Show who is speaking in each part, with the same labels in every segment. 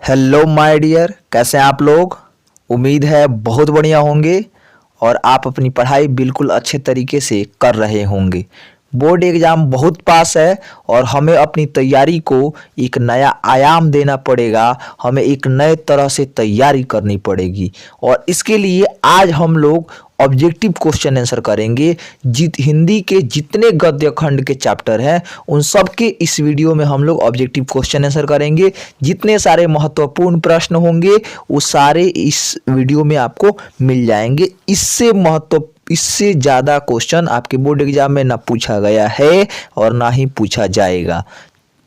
Speaker 1: Hello my dear, कैसे हैं आप लोग। उम्मीद है बहुत बढ़िया होंगे और आप अपनी पढ़ाई बिल्कुल अच्छे तरीके से कर रहे होंगे। बोर्ड एग्ज़ाम बहुत पास है और हमें अपनी तैयारी को एक नया आयाम देना पड़ेगा। हमें एक नए तरह से तैयारी करनी पड़ेगी और इसके लिए आज हम लोग ऑब्जेक्टिव क्वेश्चन आंसर करेंगे। हिंदी के जितने गद्य खंड के चैप्टर हैं उन सब के इस वीडियो में हम लोग ऑब्जेक्टिव क्वेश्चन आंसर करेंगे। जितने सारे महत्वपूर्ण प्रश्न होंगे वो सारे इस वीडियो में आपको मिल जाएंगे। इससे ज़्यादा क्वेश्चन आपके बोर्ड एग्जाम में ना पूछा गया है और ना ही पूछा जाएगा।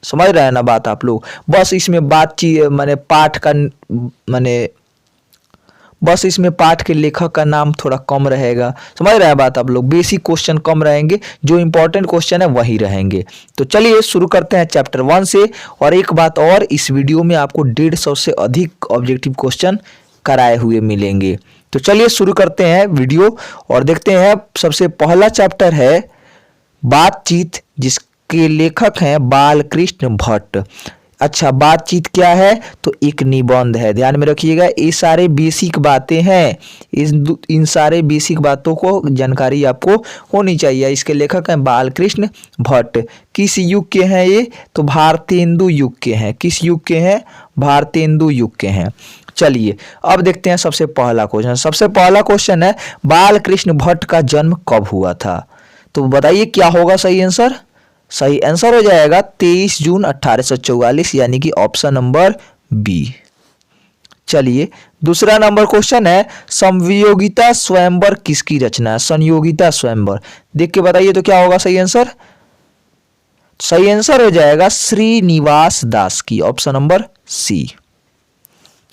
Speaker 1: समझ रहे हैं ना बात आप लोग। बस इसमें इसमें पाठ के लेखक का नाम थोड़ा कम रहेगा। समझ रहे हैं बात आप लोग। बेसिक क्वेश्चन कम रहेंगे, जो इंपॉर्टेंट क्वेश्चन है वही रहेंगे। तो चलिए शुरू करते हैं चैप्टर 1 से। और एक बात और, इस वीडियो में आपको 150 से अधिक ऑब्जेक्टिव क्वेश्चन कराए हुए मिलेंगे। तो चलिए शुरू करते हैं वीडियो और देखते हैं। सबसे पहला चैप्टर है बातचीत, जिसके लेखक हैं बालकृष्ण भट्ट। अच्छा, बातचीत क्या है तो एक निबंध है। ध्यान में रखिएगा, ये सारे बेसिक बातें हैं। इन सारे बेसिक बातों को जानकारी आपको होनी चाहिए। इसके लेखक हैं बालकृष्ण भट्ट। किस युग के हैं ये तो भारतेंदु युग के हैं। किस युग के हैं? भारतेंदु युग के हैं। चलिए अब देखते हैं सबसे पहला क्वेश्चन। सबसे पहला क्वेश्चन है बालकृष्ण भट्ट का जन्म कब हुआ था। तो बताइए क्या होगा सही आंसर। सही आंसर हो जाएगा 23 जून 1844, यानी कि ऑप्शन नंबर बी। चलिए दूसरा नंबर क्वेश्चन है संयोगिता स्वयंवर किसकी रचना है। संयोगिता स्वयंवर देख के बताइए तो क्या होगा सही आंसर। सही आंसर हो जाएगा श्रीनिवास दास की, ऑप्शन नंबर सी।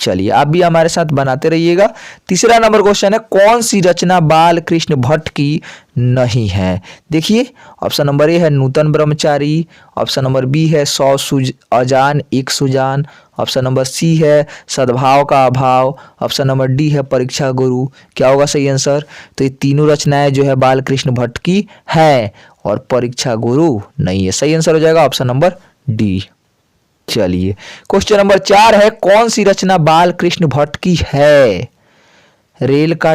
Speaker 1: चलिए आप भी हमारे साथ बनाते रहिएगा। तीसरा नंबर क्वेश्चन है कौन सी रचना बालकृष्ण भट्ट की नहीं है। देखिए ऑप्शन नंबर ए है नूतन ब्रह्मचारी, ऑप्शन नंबर बी है 100 अजान एक सुजान, ऑप्शन नंबर सी है सद्भाव का अभाव, ऑप्शन नंबर डी है परीक्षा गुरु। क्या होगा सही आंसर। तो ये तीनों रचनाएं जो है बालकृष्ण भट्ट की है और परीक्षा गुरु नहीं है। सही आंसर हो जाएगा ऑप्शन नंबर डी। चलिए क्वेश्चन नंबर 4 है कौन सी रचना बालकृष्ण भट्ट की है। रेल का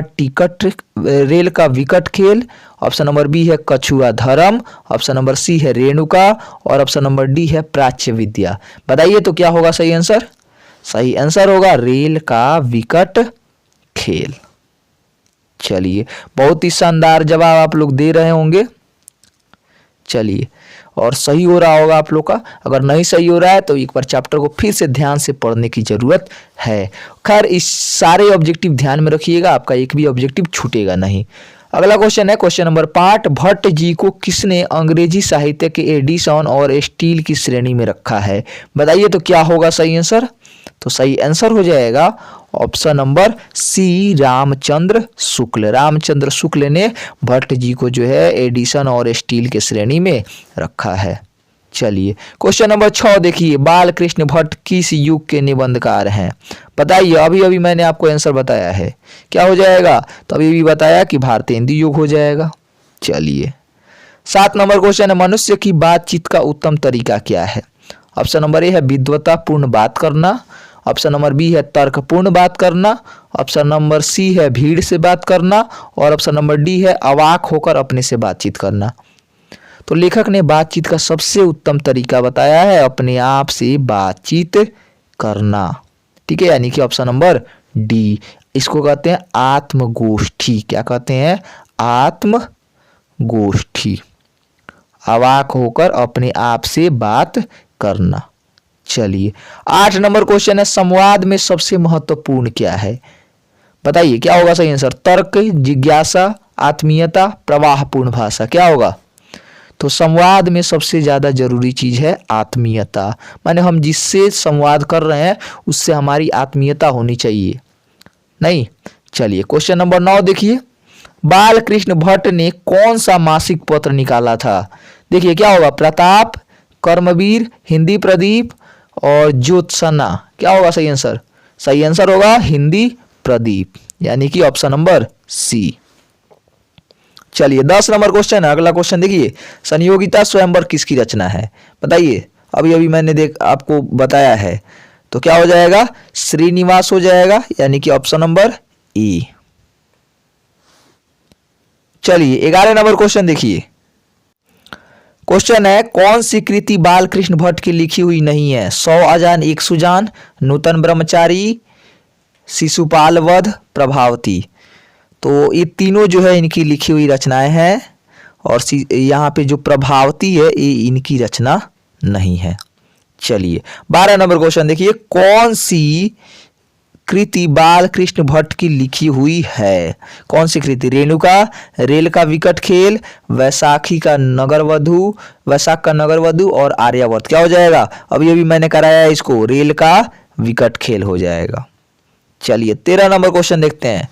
Speaker 1: विकट खेल, ऑप्शन नंबर बी है कछुआ धर्म, ऑप्शन नंबर सी है रेणुका और ऑप्शन नंबर डी है प्राच्य विद्या। बताइए तो क्या होगा सही आंसर। सही आंसर होगा रेल का विकट खेल। चलिए बहुत ही शानदार जवाब आप लोग दे रहे होंगे। चलिए और सही हो रहा होगा आप लोग का। अगर नहीं सही हो रहा है तो एक बार चैप्टर को फिर से ध्यान से पढ़ने की जरूरत है। खैर इस सारे ऑब्जेक्टिव ध्यान में रखिएगा, आपका एक भी ऑब्जेक्टिव छूटेगा नहीं। अगला क्वेश्चन है क्वेश्चन नंबर 5, भट्ट जी को किसने अंग्रेजी साहित्य के एडिशन और स्टील की श्रेणी में रखा है। बताइए तो क्या होगा सही आंसर। तो सही आंसर हो जाएगा ऑप्शन नंबर सी रामचंद्र शुक्ल। रामचंद्र शुक्ल ने भट्ट जी को जो है एडिशन और स्टील के श्रेणी में रखा है। चलिए क्वेश्चन नंबर 6 देखिए बालकृष्ण भट्ट किस युग के निबंधकार हैं। बताइए, अभी अभी मैंने आपको आंसर बताया है, क्या हो जाएगा। तो अभी भी बताया कि भारतेंदु युग हो जाएगा। चलिए 7 नंबर क्वेश्चन है मनुष्य की बातचीत का उत्तम तरीका क्या है। ऑप्शन नंबर ए है विद्वतापूर्ण बात करना, ऑप्शन नंबर बी है तर्कपूर्ण बात करना, ऑप्शन नंबर सी है भीड़ से बात करना और ऑप्शन नंबर डी है अवाक होकर अपने से बातचीत करना। तो लेखक ने बातचीत का सबसे उत्तम तरीका बताया है अपने आप से बातचीत करना। ठीक है, यानी कि ऑप्शन नंबर डी। इसको कहते हैं आत्मगोष्ठी। क्या कहते हैं? आत्मगोष्ठी। अवाक होकर अपने आप से बात करना। चलिए 8 नंबर क्वेश्चन है संवाद में सबसे महत्वपूर्ण क्या है। बताइए क्या होगा सही आंसर। तर्क, जिज्ञासा, आत्मीयता, प्रवाहपूर्ण भाषा। क्या होगा। तो संवाद में सबसे ज्यादा जरूरी चीज है आत्मीयता। माने हम जिससे संवाद कर रहे हैं उससे हमारी आत्मीयता होनी चाहिए नहीं। चलिए क्वेश्चन नंबर 9 देखिए बालकृष्ण भट्ट ने कौन सा मासिक पत्र निकाला था। देखिए क्या होगा। प्रताप, कर्मवीर, हिंदी प्रदीप और ज्योत्सना। क्या होगा सही आंसर। सही आंसर होगा हिंदी प्रदीप, यानी कि ऑप्शन नंबर सी। चलिए 10 नंबर क्वेश्चन है। अगला क्वेश्चन देखिए संयोगिता स्वयंवर किसकी रचना है। बताइए, अभी अभी मैंने आपको बताया है तो क्या हो जाएगा, श्रीनिवास हो जाएगा, यानी कि ऑप्शन नंबर ए। चलिए 11 नंबर क्वेश्चन देखिए। क्वेश्चन है, कौन सी कृति बाल कृष्ण भट्ट की लिखी हुई नहीं है? 100 अजान एक सुजान, नूतन ब्रह्मचारी, शिशुपाल वध, प्रभावती। तो ये तीनों जो है इनकी लिखी हुई रचनाएं हैं, और यहाँ पे जो प्रभावती है ये इनकी रचना नहीं है। चलिए 12 नंबर क्वेश्चन देखिए, कौन सी कृति बाल कृष्ण भट्ट की लिखी हुई है? कौन सी कृति? रेणुका, रेल का विकट खेल, वैशाखी का नगरवधु, वैशाख का नगरवधु और आर्यावर्त। क्या हो जाएगा? अभी अभी मैंने कराया है इसको, रेल का विकट खेल हो जाएगा। चलिए 13 नंबर क्वेश्चन देखते हैं।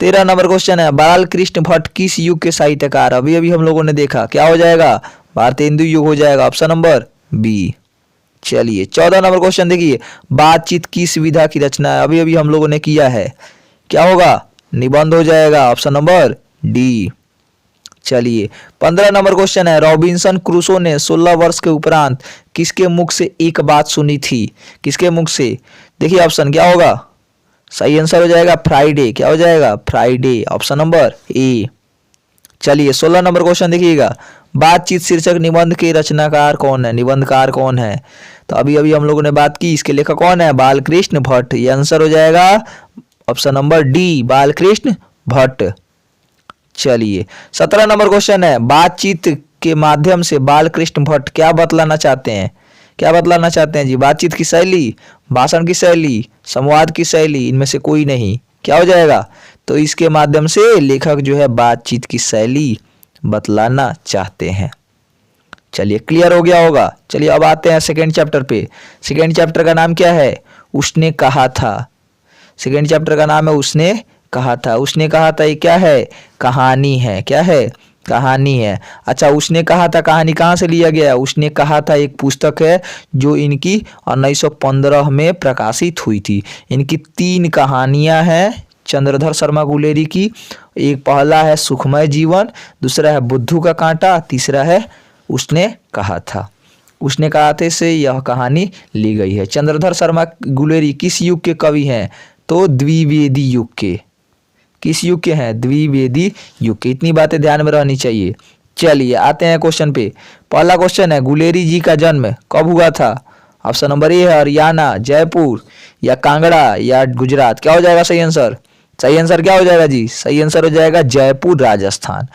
Speaker 1: 13 नंबर क्वेश्चन है, बाल कृष्ण भट्ट किस युग के साहित्यकार? अभी अभी हम लोगों ने देखा, क्या हो जाएगा? भारतेंदु युग हो जाएगा, ऑप्शन नंबर बी। चलिए 14 नंबर क्वेश्चन देखिए, बातचीत किस विधा की रचना है? अभी अभी हम लोगों ने किया है, क्या होगा? निबंध हो जाएगा, ऑप्शन नंबर डी। चलिए 15 नंबर क्वेश्चन है, रॉबिन्सन क्रूसो ने 16 वर्ष के उपरांत किसके मुख से एक बात सुनी थी? किसके मुख से? देखिए ऑप्शन क्या होगा, सही आंसर हो जाएगा फ्राइडे। क्या हो जाएगा? फ्राइडे, ऑप्शन नंबर ए। चलिए 16 नंबर क्वेश्चन देखिएगा, बातचीत शीर्षक निबंध के रचनाकार कौन है? निबंधकार कौन है? तो अभी अभी हम लोगों ने बात की, इसके लेखक कौन है? बालकृष्ण भट्ट। ये आंसर हो जाएगा option number D, Balkrishna Bhatt. चलिए 17 नंबर क्वेश्चन है, बातचीत के माध्यम से बालकृष्ण भट्ट क्या बतलाना चाहते हैं? क्या बतलाना चाहते हैं जी? बातचीत की शैली, भाषण की शैली, संवाद की शैली, इनमें से कोई नहीं। क्या हो जाएगा? तो इसके माध्यम से लेखक जो है बातचीत की शैली बतलाना चाहते हैं। चलिए क्लियर हो गया होगा। चलिए अब आते हैं सेकेंड चैप्टर पे। सेकेंड चैप्टर का नाम क्या है? उसने कहा था। सेकेंड चैप्टर का नाम है उसने कहा था। उसने कहा था ये क्या है? कहानी है। क्या है? कहानी है। अच्छा, उसने कहा था कहानी कहाँ से लिया गया? उसने कहा था एक पुस्तक है जो इनकी 1915 में प्रकाशित हुई थी। इनकी 3 कहानियां हैं चंद्रधर शर्मा गुलेरी की। एक पहला है सुखमय जीवन, दूसरा है बुद्धू का कांटा, तीसरा है उसने कहा था। उसने कहा था से यह कहानी ली गई है। चंद्रधर शर्मा गुलेरी किस युग के कवि हैं? तो द्विवेदी युग के। किस युग के हैं? द्विवेदी युग के। इतनी बातें ध्यान में रहनी चाहिए। चलिए आते हैं क्वेश्चन पे। पहला क्वेश्चन है, गुलेरी जी का जन्म कब हुआ था? ऑप्शन नंबर ए है हरियाणा, जयपुर या कांगड़ा या गुजरात। क्या हो जाएगा सही आंसर? सही आंसर क्या हो जाएगा जी? सही आंसर हो जाएगा जयपुर राजस्थान।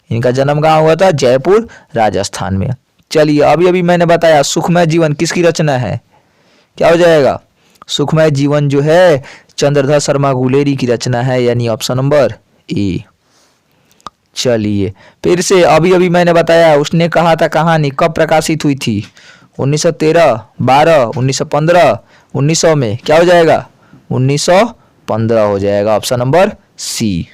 Speaker 1: इनका जन्म कहाँ हुआ था? जयपुर राजस्थान में। चलिए अभी अभी मैंने बताया सुखमय जीवन किसकी रचना है? क्या हो जाएगा? सुखमय जीवन जो है चंद्रधर शर्मा गुलेरी की रचना है, यानी ऑप्शन नंबर ए। चलिए फिर से अभी अभी मैंने बताया उसने कहा था कहानी कब प्रकाशित हुई थी? 1913, 12, 1915, 1900 में। क्या हो जाएगा? 1915 हो जाएगा, ऑप्शन नंबर सी।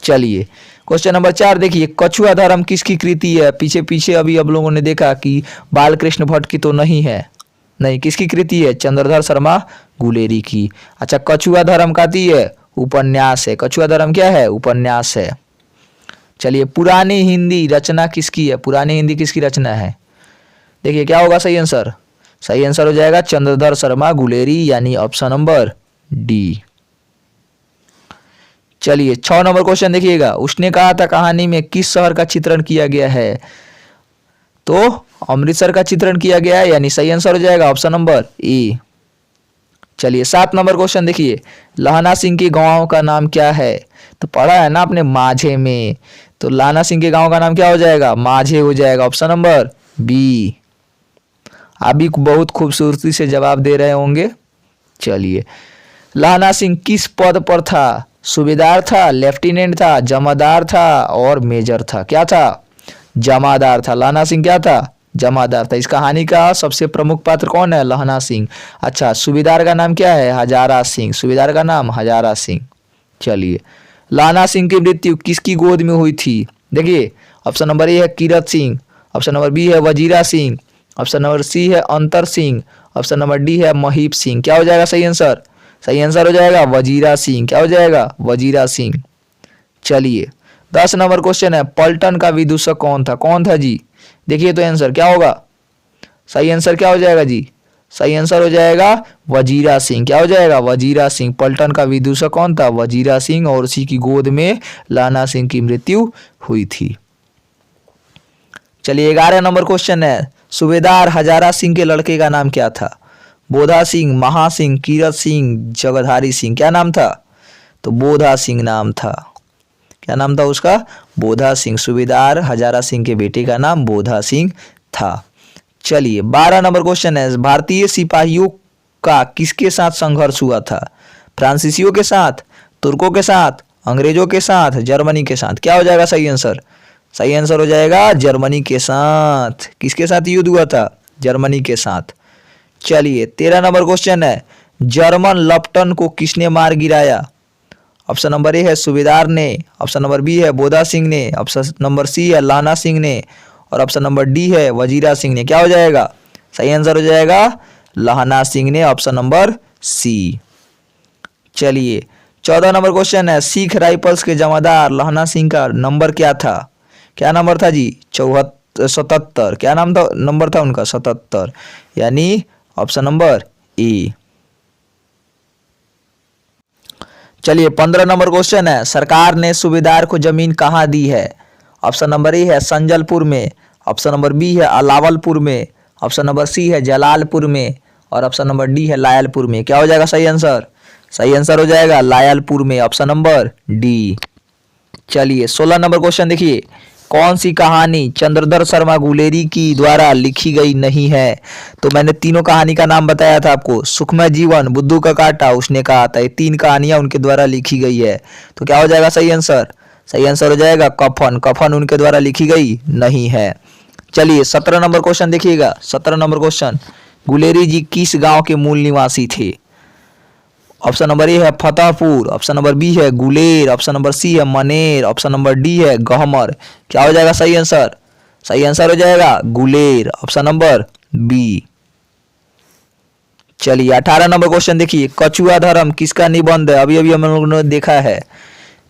Speaker 1: चलिए क्वेश्चन नंबर 4 देखिए, कछुआ धर्म किसकी कृति है? पीछे पीछे अभी अब लोगों ने देखा कि बालकृष्ण भट्ट की तो नहीं है। नहीं, किसकी कृति है? चंद्रधर शर्मा गुलेरी की। अच्छा, कछुआ धर्म कहती है उपन्यास है। कछुआ धर्म क्या है? उपन्यास है। चलिए पुरानी हिंदी रचना किसकी है? पुरानी हिंदी किसकी रचना है? देखिए क्या होगा सही आंसर? सही आंसर हो जाएगा चंद्रधर शर्मा गुलेरी, यानी ऑप्शन नंबर डी। चलिए 6 नंबर क्वेश्चन देखिएगा, उसने कहा था कहानी में किस शहर का चित्रण किया गया है? तो अमृतसर का चित्रण किया गया है, यानी सही आंसर हो जाएगा ऑप्शन नंबर ए। चलिए 7 नंबर क्वेश्चन देखिए, लहना सिंह के गांव का नाम क्या है? तो पढ़ा है ना आपने माझे में, तो लहना सिंह के गांव का नाम क्या हो जाएगा? माझे हो जाएगा, ऑप्शन नंबर बी। आप भी बहुत खूबसूरती से जवाब दे रहे होंगे। चलिए लहना सिंह किस पद पर था? सूबेदार था, लेफ्टिनेंट था, जमादार था और मेजर था। क्या था? जमादार था। लहना सिंह क्या था? जमादार था। इस कहानी का सबसे प्रमुख पात्र कौन है? लहना सिंह। अच्छा, सूबेदार का नाम क्या है? हजारा सिंह। सूबेदार का नाम हजारा सिंह। चलिए लहना सिंह की मृत्यु किसकी गोद में हुई थी? देखिए ऑप्शन नंबर ए है Kirat Singh, option number B है Wazira Singh, option number C है Antar Singh, option number D है महीप सिंह। क्या हो जाएगा सही आंसर? सही आंसर हो जाएगा वजीरा सिंह। क्या हो जाएगा? वजीरा सिंह। चलिए 10 नंबर क्वेश्चन है, पलटन का विदूषक कौन था? कौन था जी? देखिए तो आंसर क्या होगा? सही आंसर क्या हो जाएगा जी? सही आंसर हो जाएगा वजीरा सिंह। क्या हो जाएगा? वजीरा सिंह। पलटन का विदूषक कौन था? वजीरा सिंह, और उसी की गोद में लाना सिंह की मृत्यु हुई थी। चलिए 11 नंबर क्वेश्चन है, सूबेदार हजारा सिंह के लड़के का नाम क्या था? बोधा सिंह, महा सिंह, कीरत सिंह, जगधारी सिंह। क्या नाम था? तो बोधा सिंह नाम था। क्या नाम था उसका? बोधा सिंह। सूबेदार हजारा सिंह के बेटे का नाम बोधा सिंह था। चलिए 12 नंबर क्वेश्चन है, भारतीय सिपाहियों का किसके साथ संघर्ष हुआ था? फ्रांसीसियों के साथ, तुर्कों के साथ, अंग्रेजों के साथ, जर्मनी के साथ। क्या हो जाएगा सही आंसर? सही आंसर हो जाएगा जर्मनी के साथ। किसके साथ युद्ध हुआ था? जर्मनी के साथ। चलिए 13 नंबर क्वेश्चन है, जर्मन लप्टन को किसने मार गिराया? ऑप्शन नंबर ए है सूबेदार ने, ऑप्शन नंबर बी है बोधा सिंह ने, ऑप्शन नंबर सी है लाना सिंह ने, और ऑप्शन नंबर डी है वजीरा सिंह ने। क्या हो जाएगा? सही आंसर हो जाएगा लाना सिंह ने, ऑप्शन नंबर सी। चलिए 14 नंबर क्वेश्चन है, सिख राइफल्स के जमादार लाना सिंह का नंबर क्या था? क्या नंबर था जी? 77। क्या नाम था? नंबर था उनका 77, यानी ऑप्शन नंबर ए। चलिए 15 नंबर क्वेश्चन है, सरकार ने सूबेदार को जमीन कहाँ दी है? ऑप्शन नंबर ए है संजलपुर में, ऑप्शन नंबर बी है अलावलपुर में, ऑप्शन नंबर सी है जलालपुर में, और ऑप्शन नंबर डी है लायलपुर में। क्या हो जाएगा सही आंसर? सही आंसर हो जाएगा लायलपुर में, ऑप्शन नंबर डी। चलिए 16 नंबर क्वेश्चन देखिए, कौन सी कहानी चंद्रधर शर्मा गुलेरी की द्वारा लिखी गई नहीं है? तो मैंने तीनों कहानी का नाम बताया था आपको, सुखमय जीवन, बुद्धू का कांटा, उसने कहा था। ये 3 कहानियां उनके द्वारा लिखी गई है। तो क्या हो जाएगा सही आंसर? सही आंसर हो जाएगा कफन। कफन उनके द्वारा लिखी गई नहीं है। चलिए 17 नंबर क्वेश्चन देखिएगा। 17 नंबर क्वेश्चन, गुलेरी जी किस गाँव के मूल निवासी थे? ऑप्शन नंबर ए है फतेहपुर, ऑप्शन नंबर बी है गुलेर, ऑप्शन नंबर सी है मनेर, ऑप्शन नंबर डी है गहमर। क्या हो जाएगा सही आंसर? सही आंसर हो जाएगा गुलेर, ऑप्शन नंबर बी। चलिए 18 नंबर क्वेश्चन देखिए, कछुआ धर्म किसका निबंध है? अभी अभी हम लोगों ने देखा है,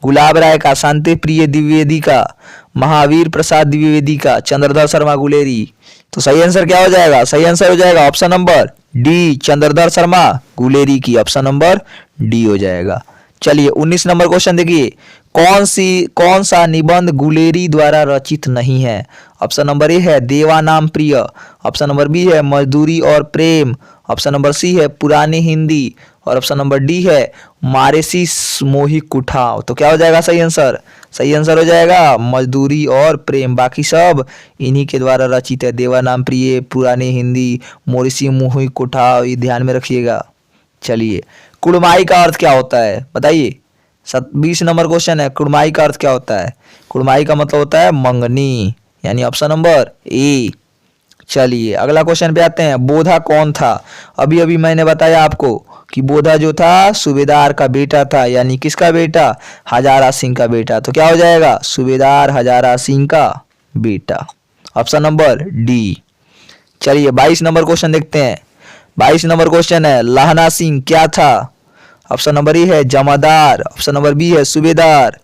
Speaker 1: गुलाब राय का, शांति प्रिय द्विवेदी का, महावीर प्रसाद द्विवेदी का, चंद्रधर शर्मा गुलेरी। तो सही आंसर क्या हो जाएगा? सही आंसर हो जाएगा option number D, Chandradhar Sharma Guleri की, ऑप्शन नंबर डी हो जाएगा। चलिए 19 नंबर क्वेश्चन देखिए, कौन सा निबंध गुलेरी द्वारा रचित नहीं है? ऑप्शन नंबर ए है देवानाम प्रिय, ऑप्शन नंबर बी है मजदूरी और प्रेम, ऑप्शन नंबर सी है पुरानी हिंदी, और ऑप्शन नंबर डी है मारेसी मोही कुठाव। तो क्या हो जाएगा सही आंसर? सही आंसर हो जाएगा मजदूरी और प्रेम। बाकी सब इन्हीं के द्वारा रचित है, देवानाम प्रिय, पुरानी हिंदी, मोरेसी मोही कुठाव, ये ध्यान में रखिएगा। चलिए कुड़माई का अर्थ क्या होता है बताइए? 20 नंबर क्वेश्चन है, कुड़माई का अर्थ क्या होता है? कुड़माई का मतलब होता है मंगनी, यानी ऑप्शन नंबर ए। चलिए अगला क्वेश्चन पे आते हैं, बोधा कौन था? अभी अभी मैंने बताया आपको कि बोधा जो था सूबेदार का बेटा था, यानी किसका बेटा? हजारा सिंह का बेटा। तो क्या हो जाएगा? सूबेदार हजारा सिंह का बेटा, ऑप्शन नंबर डी। चलिए 22 नंबर क्वेश्चन देखते हैं। 22 नंबर क्वेश्चन है, लाना सिंह क्या था? ऑप्शन नंबर ए है जमादार, ऑप्शन नंबर बी है सूबेदार,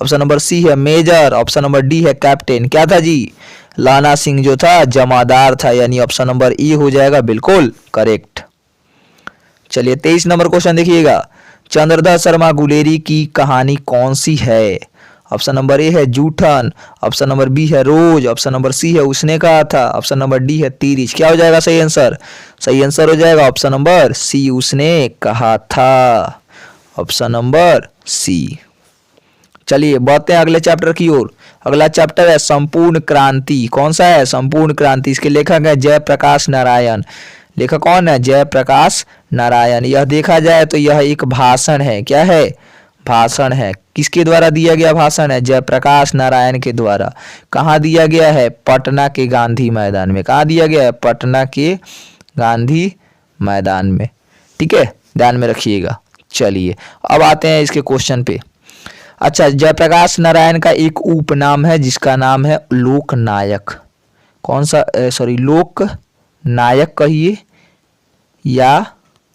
Speaker 1: ऑप्शन नंबर सी है मेजर, ऑप्शन नंबर डी है कैप्टन। क्या था जी? लाना सिंह जो था जमादार था, यानी ऑप्शन नंबर ई हो जाएगा बिल्कुल करेक्ट। चलिए 23 नंबर क्वेश्चन देखिएगा, चंद्रधर शर्मा गुलेरी की कहानी कौन सी है? ऑप्शन नंबर ए है जूठन, ऑप्शन नंबर बी है रोज, ऑप्शन नंबर सी है उसने कहा था, ऑप्शन नंबर डी है तीरिज। क्या हो जाएगा सही आंसर? सही आंसर हो जाएगा ऑप्शन नंबर सी, उसने कहा था, ऑप्शन नंबर सी। चलिए बढ़ते हैं अगले चैप्टर की ओर। अगला चैप्टर है संपूर्ण क्रांति। कौन सा है? संपूर्ण क्रांति। इसके लेखक है जयप्रकाश नारायण। लेखक कौन है? जयप्रकाश नारायण। यह देखा जाए तो यह एक भाषण है। क्या है? भाषण है। किसके द्वारा दिया गया भाषण है? जयप्रकाश नारायण के द्वारा। कहाँ दिया गया है? पटना के गांधी मैदान में। कहाँ दिया गया है? पटना के गांधी मैदान में। ठीक है, ध्यान में रखिएगा। चलिए अब आते हैं इसके क्वेश्चन पे। अच्छा, जयप्रकाश नारायण का एक उपनाम है जिसका नाम है लोकनायक। कौन सा? सॉरी, लोकनायक कहिए या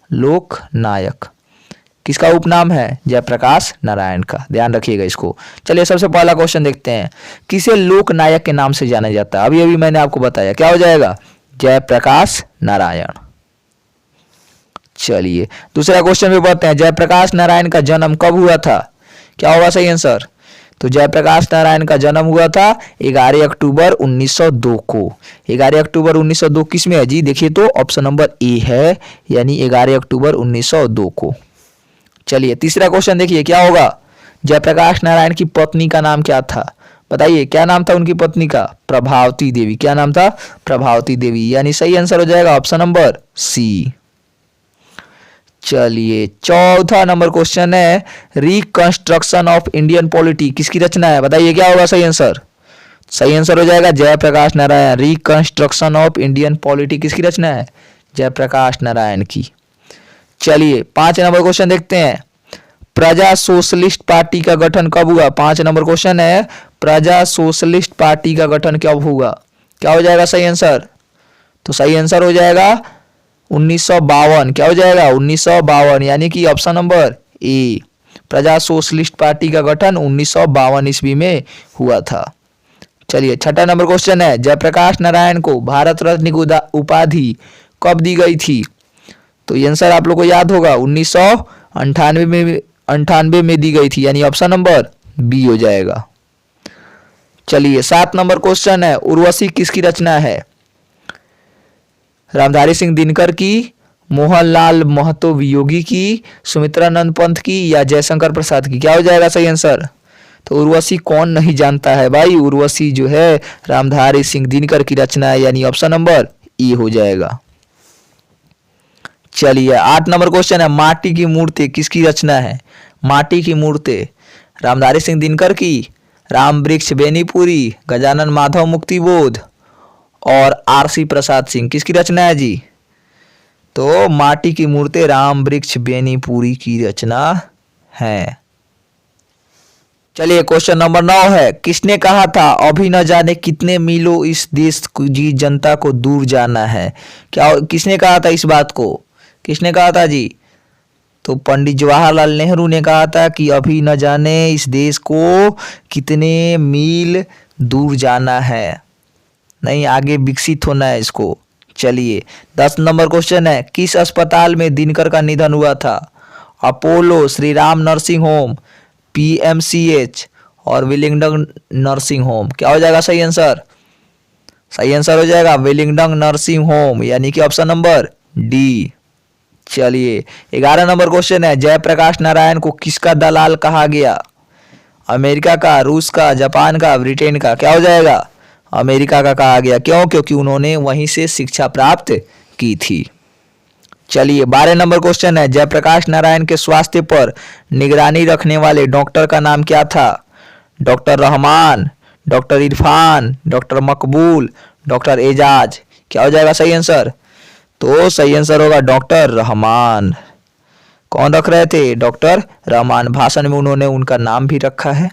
Speaker 1: लोकनायक, किसका उपनाम है? जयप्रकाश नारायण का। ध्यान रखिएगा इसको। चलिए सबसे पहला क्वेश्चन देखते हैं, किसे लोकनायक के नाम से जाना जाता है? अभी अभी मैंने आपको बताया। क्या हो जाएगा? जयप्रकाश नारायण। चलिए दूसरा क्वेश्चन पे बढ़ते हैं। जयप्रकाश नारायण का जन्म कब हुआ था? क्या होगा सही आंसर? तो जयप्रकाश नारायण का जन्म हुआ था 11 अक्टूबर 1902 को। 11 अक्टूबर 1902 किस में है जी? देखिए तो ऑप्शन नंबर ए है, यानी 11 अक्टूबर 1902 को। चलिए तीसरा क्वेश्चन देखिए क्या होगा। जयप्रकाश नारायण की पत्नी का नाम क्या था? बताइए क्या नाम था उनकी पत्नी का? प्रभावती देवी। क्या नाम था? प्रभावती देवी, यानी सही आंसर हो जाएगा ऑप्शन नंबर सी। चलिए चौथा नंबर क्वेश्चन है, रिकंस्ट्रक्शन ऑफ इंडियन पॉलिटी किसकी रचना है? बताइए क्या होगा सही आंसर? सही आंसर हो जाएगा Jayaprakash Narayan. Reconstruction of Indian polity किसकी रचना है? जयप्रकाश नारायण की। चलिए 5 नंबर क्वेश्चन देखते हैं। प्रजा सोशलिस्ट पार्टी का गठन कब हुआ? 5 नंबर क्वेश्चन है, प्रजा सोशलिस्ट पार्टी का गठन कब हुआ? क्या हो जाएगा सही आंसर? तो सही आंसर हो जाएगा 1952। क्या हो जाएगा? 1952, यानी कि ऑप्शन नंबर ए। प्रजा सोशलिस्ट पार्टी का गठन 1952 ईस्वी में हुआ था। चलिए छठा नंबर क्वेश्चन है, जयप्रकाश नारायण को भारत रत्न की उपाधि कब दी गई थी? तो ये आंसर आप लोग को याद होगा 1998 में दी गई थी, यानी ऑप्शन नंबर बी हो जाएगा। चलिए 7 नंबर क्वेश्चन है, उर्वशी किसकी रचना है? रामधारी सिंह दिनकर की, मोहनलाल महतो वियोगी की, सुमित्रानंद पंत की, या जयशंकर प्रसाद की? क्या हो जाएगा सही आंसर? तो उर्वशी कौन नहीं जानता है भाई, उर्वशी जो है रामधारी सिंह दिनकर की रचना है, यानी ऑप्शन नंबर ई हो जाएगा। चलिए 8 नंबर क्वेश्चन है, माटी की मूर्ति किसकी रचना है? माटी की मूर्ति रामधारी सिंह दिनकर की, राम वृक्ष बेनीपुरी, गजानन माधव मुक्तिबोध और आरसी प्रसाद सिंह किसकी रचना है जी? तो माटी की मूर्ति राम वृक्ष बेनीपुरी की रचना है। चलिए क्वेश्चन नंबर 9 है, किसने कहा था अभी न जाने कितने मीलों इस देश की जनता को दूर जाना है? क्या किसने कहा था इस बात को? किसने कहा था जी? तो पंडित जवाहरलाल नेहरू ने कहा था कि अभी न जाने इस देश को कितने मील दूर जाना है, नहीं आगे विकसित होना है इसको। चलिए 10 नंबर क्वेश्चन है, किस अस्पताल में दिनकर का निधन हुआ था? Apollo, Shri Ram nursing home, PMCH और विलिंगडन नर्सिंग होम? क्या हो जाएगा सही आंसर? सही आंसर हो जाएगा विलिंगडन नर्सिंग होम, यानी कि ऑप्शन नंबर डी। चलिए 11 नंबर क्वेश्चन है, जयप्रकाश नारायण को किसका दलाल कहा गया? अमेरिका का, रूस का, जापान का, ब्रिटेन का? क्या हो जाएगा? अमेरिका का कहा गया। क्यों? क्योंकि उन्होंने वहीं से शिक्षा प्राप्त की थी। चलिए 12 नंबर क्वेश्चन है, जयप्रकाश नारायण के स्वास्थ्य पर निगरानी रखने वाले डॉक्टर का नाम क्या था? Doctor Rahman, doctor Irfan, doctor मकबूल, डॉक्टर एजाज? क्या हो जाएगा सही आंसर? तो सही आंसर होगा डॉक्टर रहमान। कौन रख रहे थे? डॉक्टर रहमान। भाषण में उन्होंने उनका नाम भी रखा है।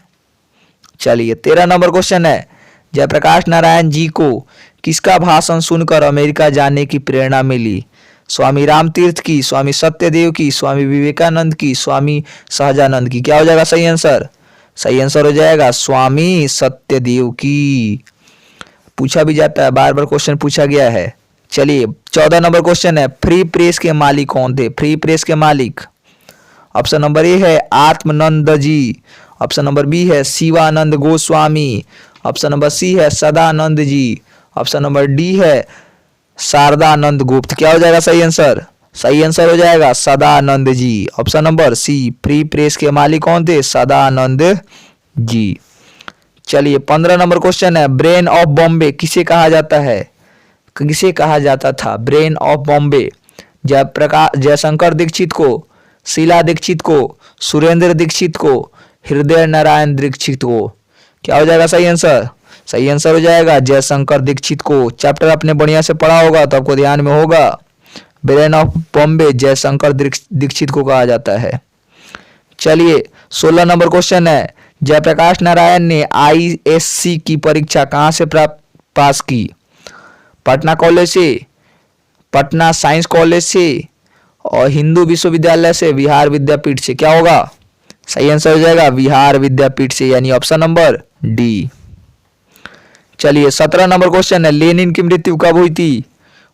Speaker 1: चलिए 13 नंबर क्वेश्चन है, जयप्रकाश नारायण जी को किसका भाषण सुनकर अमेरिका जाने की प्रेरणा मिली? स्वामी रामतीर्थ की, स्वामी सत्यदेव की, स्वामी विवेकानंद की, स्वामी सहजानंद की? क्या हो जाएगा सही आंसर? सही आंसर हो जाएगा स्वामी सत्यदेव की। पूछा भी जाता है, बार बार क्वेश्चन पूछा गया है। चलिए 14 नंबर क्वेश्चन है, फ्री प्रेस के मालिक कौन थे? फ्री प्रेस के मालिक ऑप्शन नंबर ए है Atmanand ji, option number B है Shivanand Goswami, option number C है Sadanand ji, option number D है शारदानंद गुप्त? क्या हो जाएगा सही आंसर? सही आंसर हो जाएगा Sadanand ji, option number C. Free press के मालिक कौन थे? सदानंद जी। चलिए 15 नंबर क्वेश्चन है, ब्रेन ऑफ बॉम्बे किसे कहा जाता है? किसे कहा जाता था ब्रेन ऑफ बॉम्बे? जयप्रकाश, जयशंकर दीक्षित को, शीला दीक्षित को, सुरेंद्र दीक्षित को, हृदय नारायण दीक्षित को? क्या हो जाएगा सही आंसर? सही आंसर हो जाएगा जयशंकर दीक्षित को। चैप्टर आपने बढ़िया से पढ़ा होगा तो आपको ध्यान में होगा, ब्रेन ऑफ बॉम्बे जयशंकर दीक्षित को कहा जाता है। चलिए 16 नंबर क्वेश्चन है, जयप्रकाश नारायण ने आईएससी की परीक्षा कहाँ से पास की? पटना कॉलेज से, पटना साइंस कॉलेज से और हिंदू विश्वविद्यालय से, बिहार विद्यापीठ से? क्या होगा? सही आंसर हो जाएगा बिहार विद्यापीठ से, यानी ऑप्शन नंबर डी। चलिए 17 नंबर क्वेश्चन है, लेनिन की मृत्यु कब हुई थी?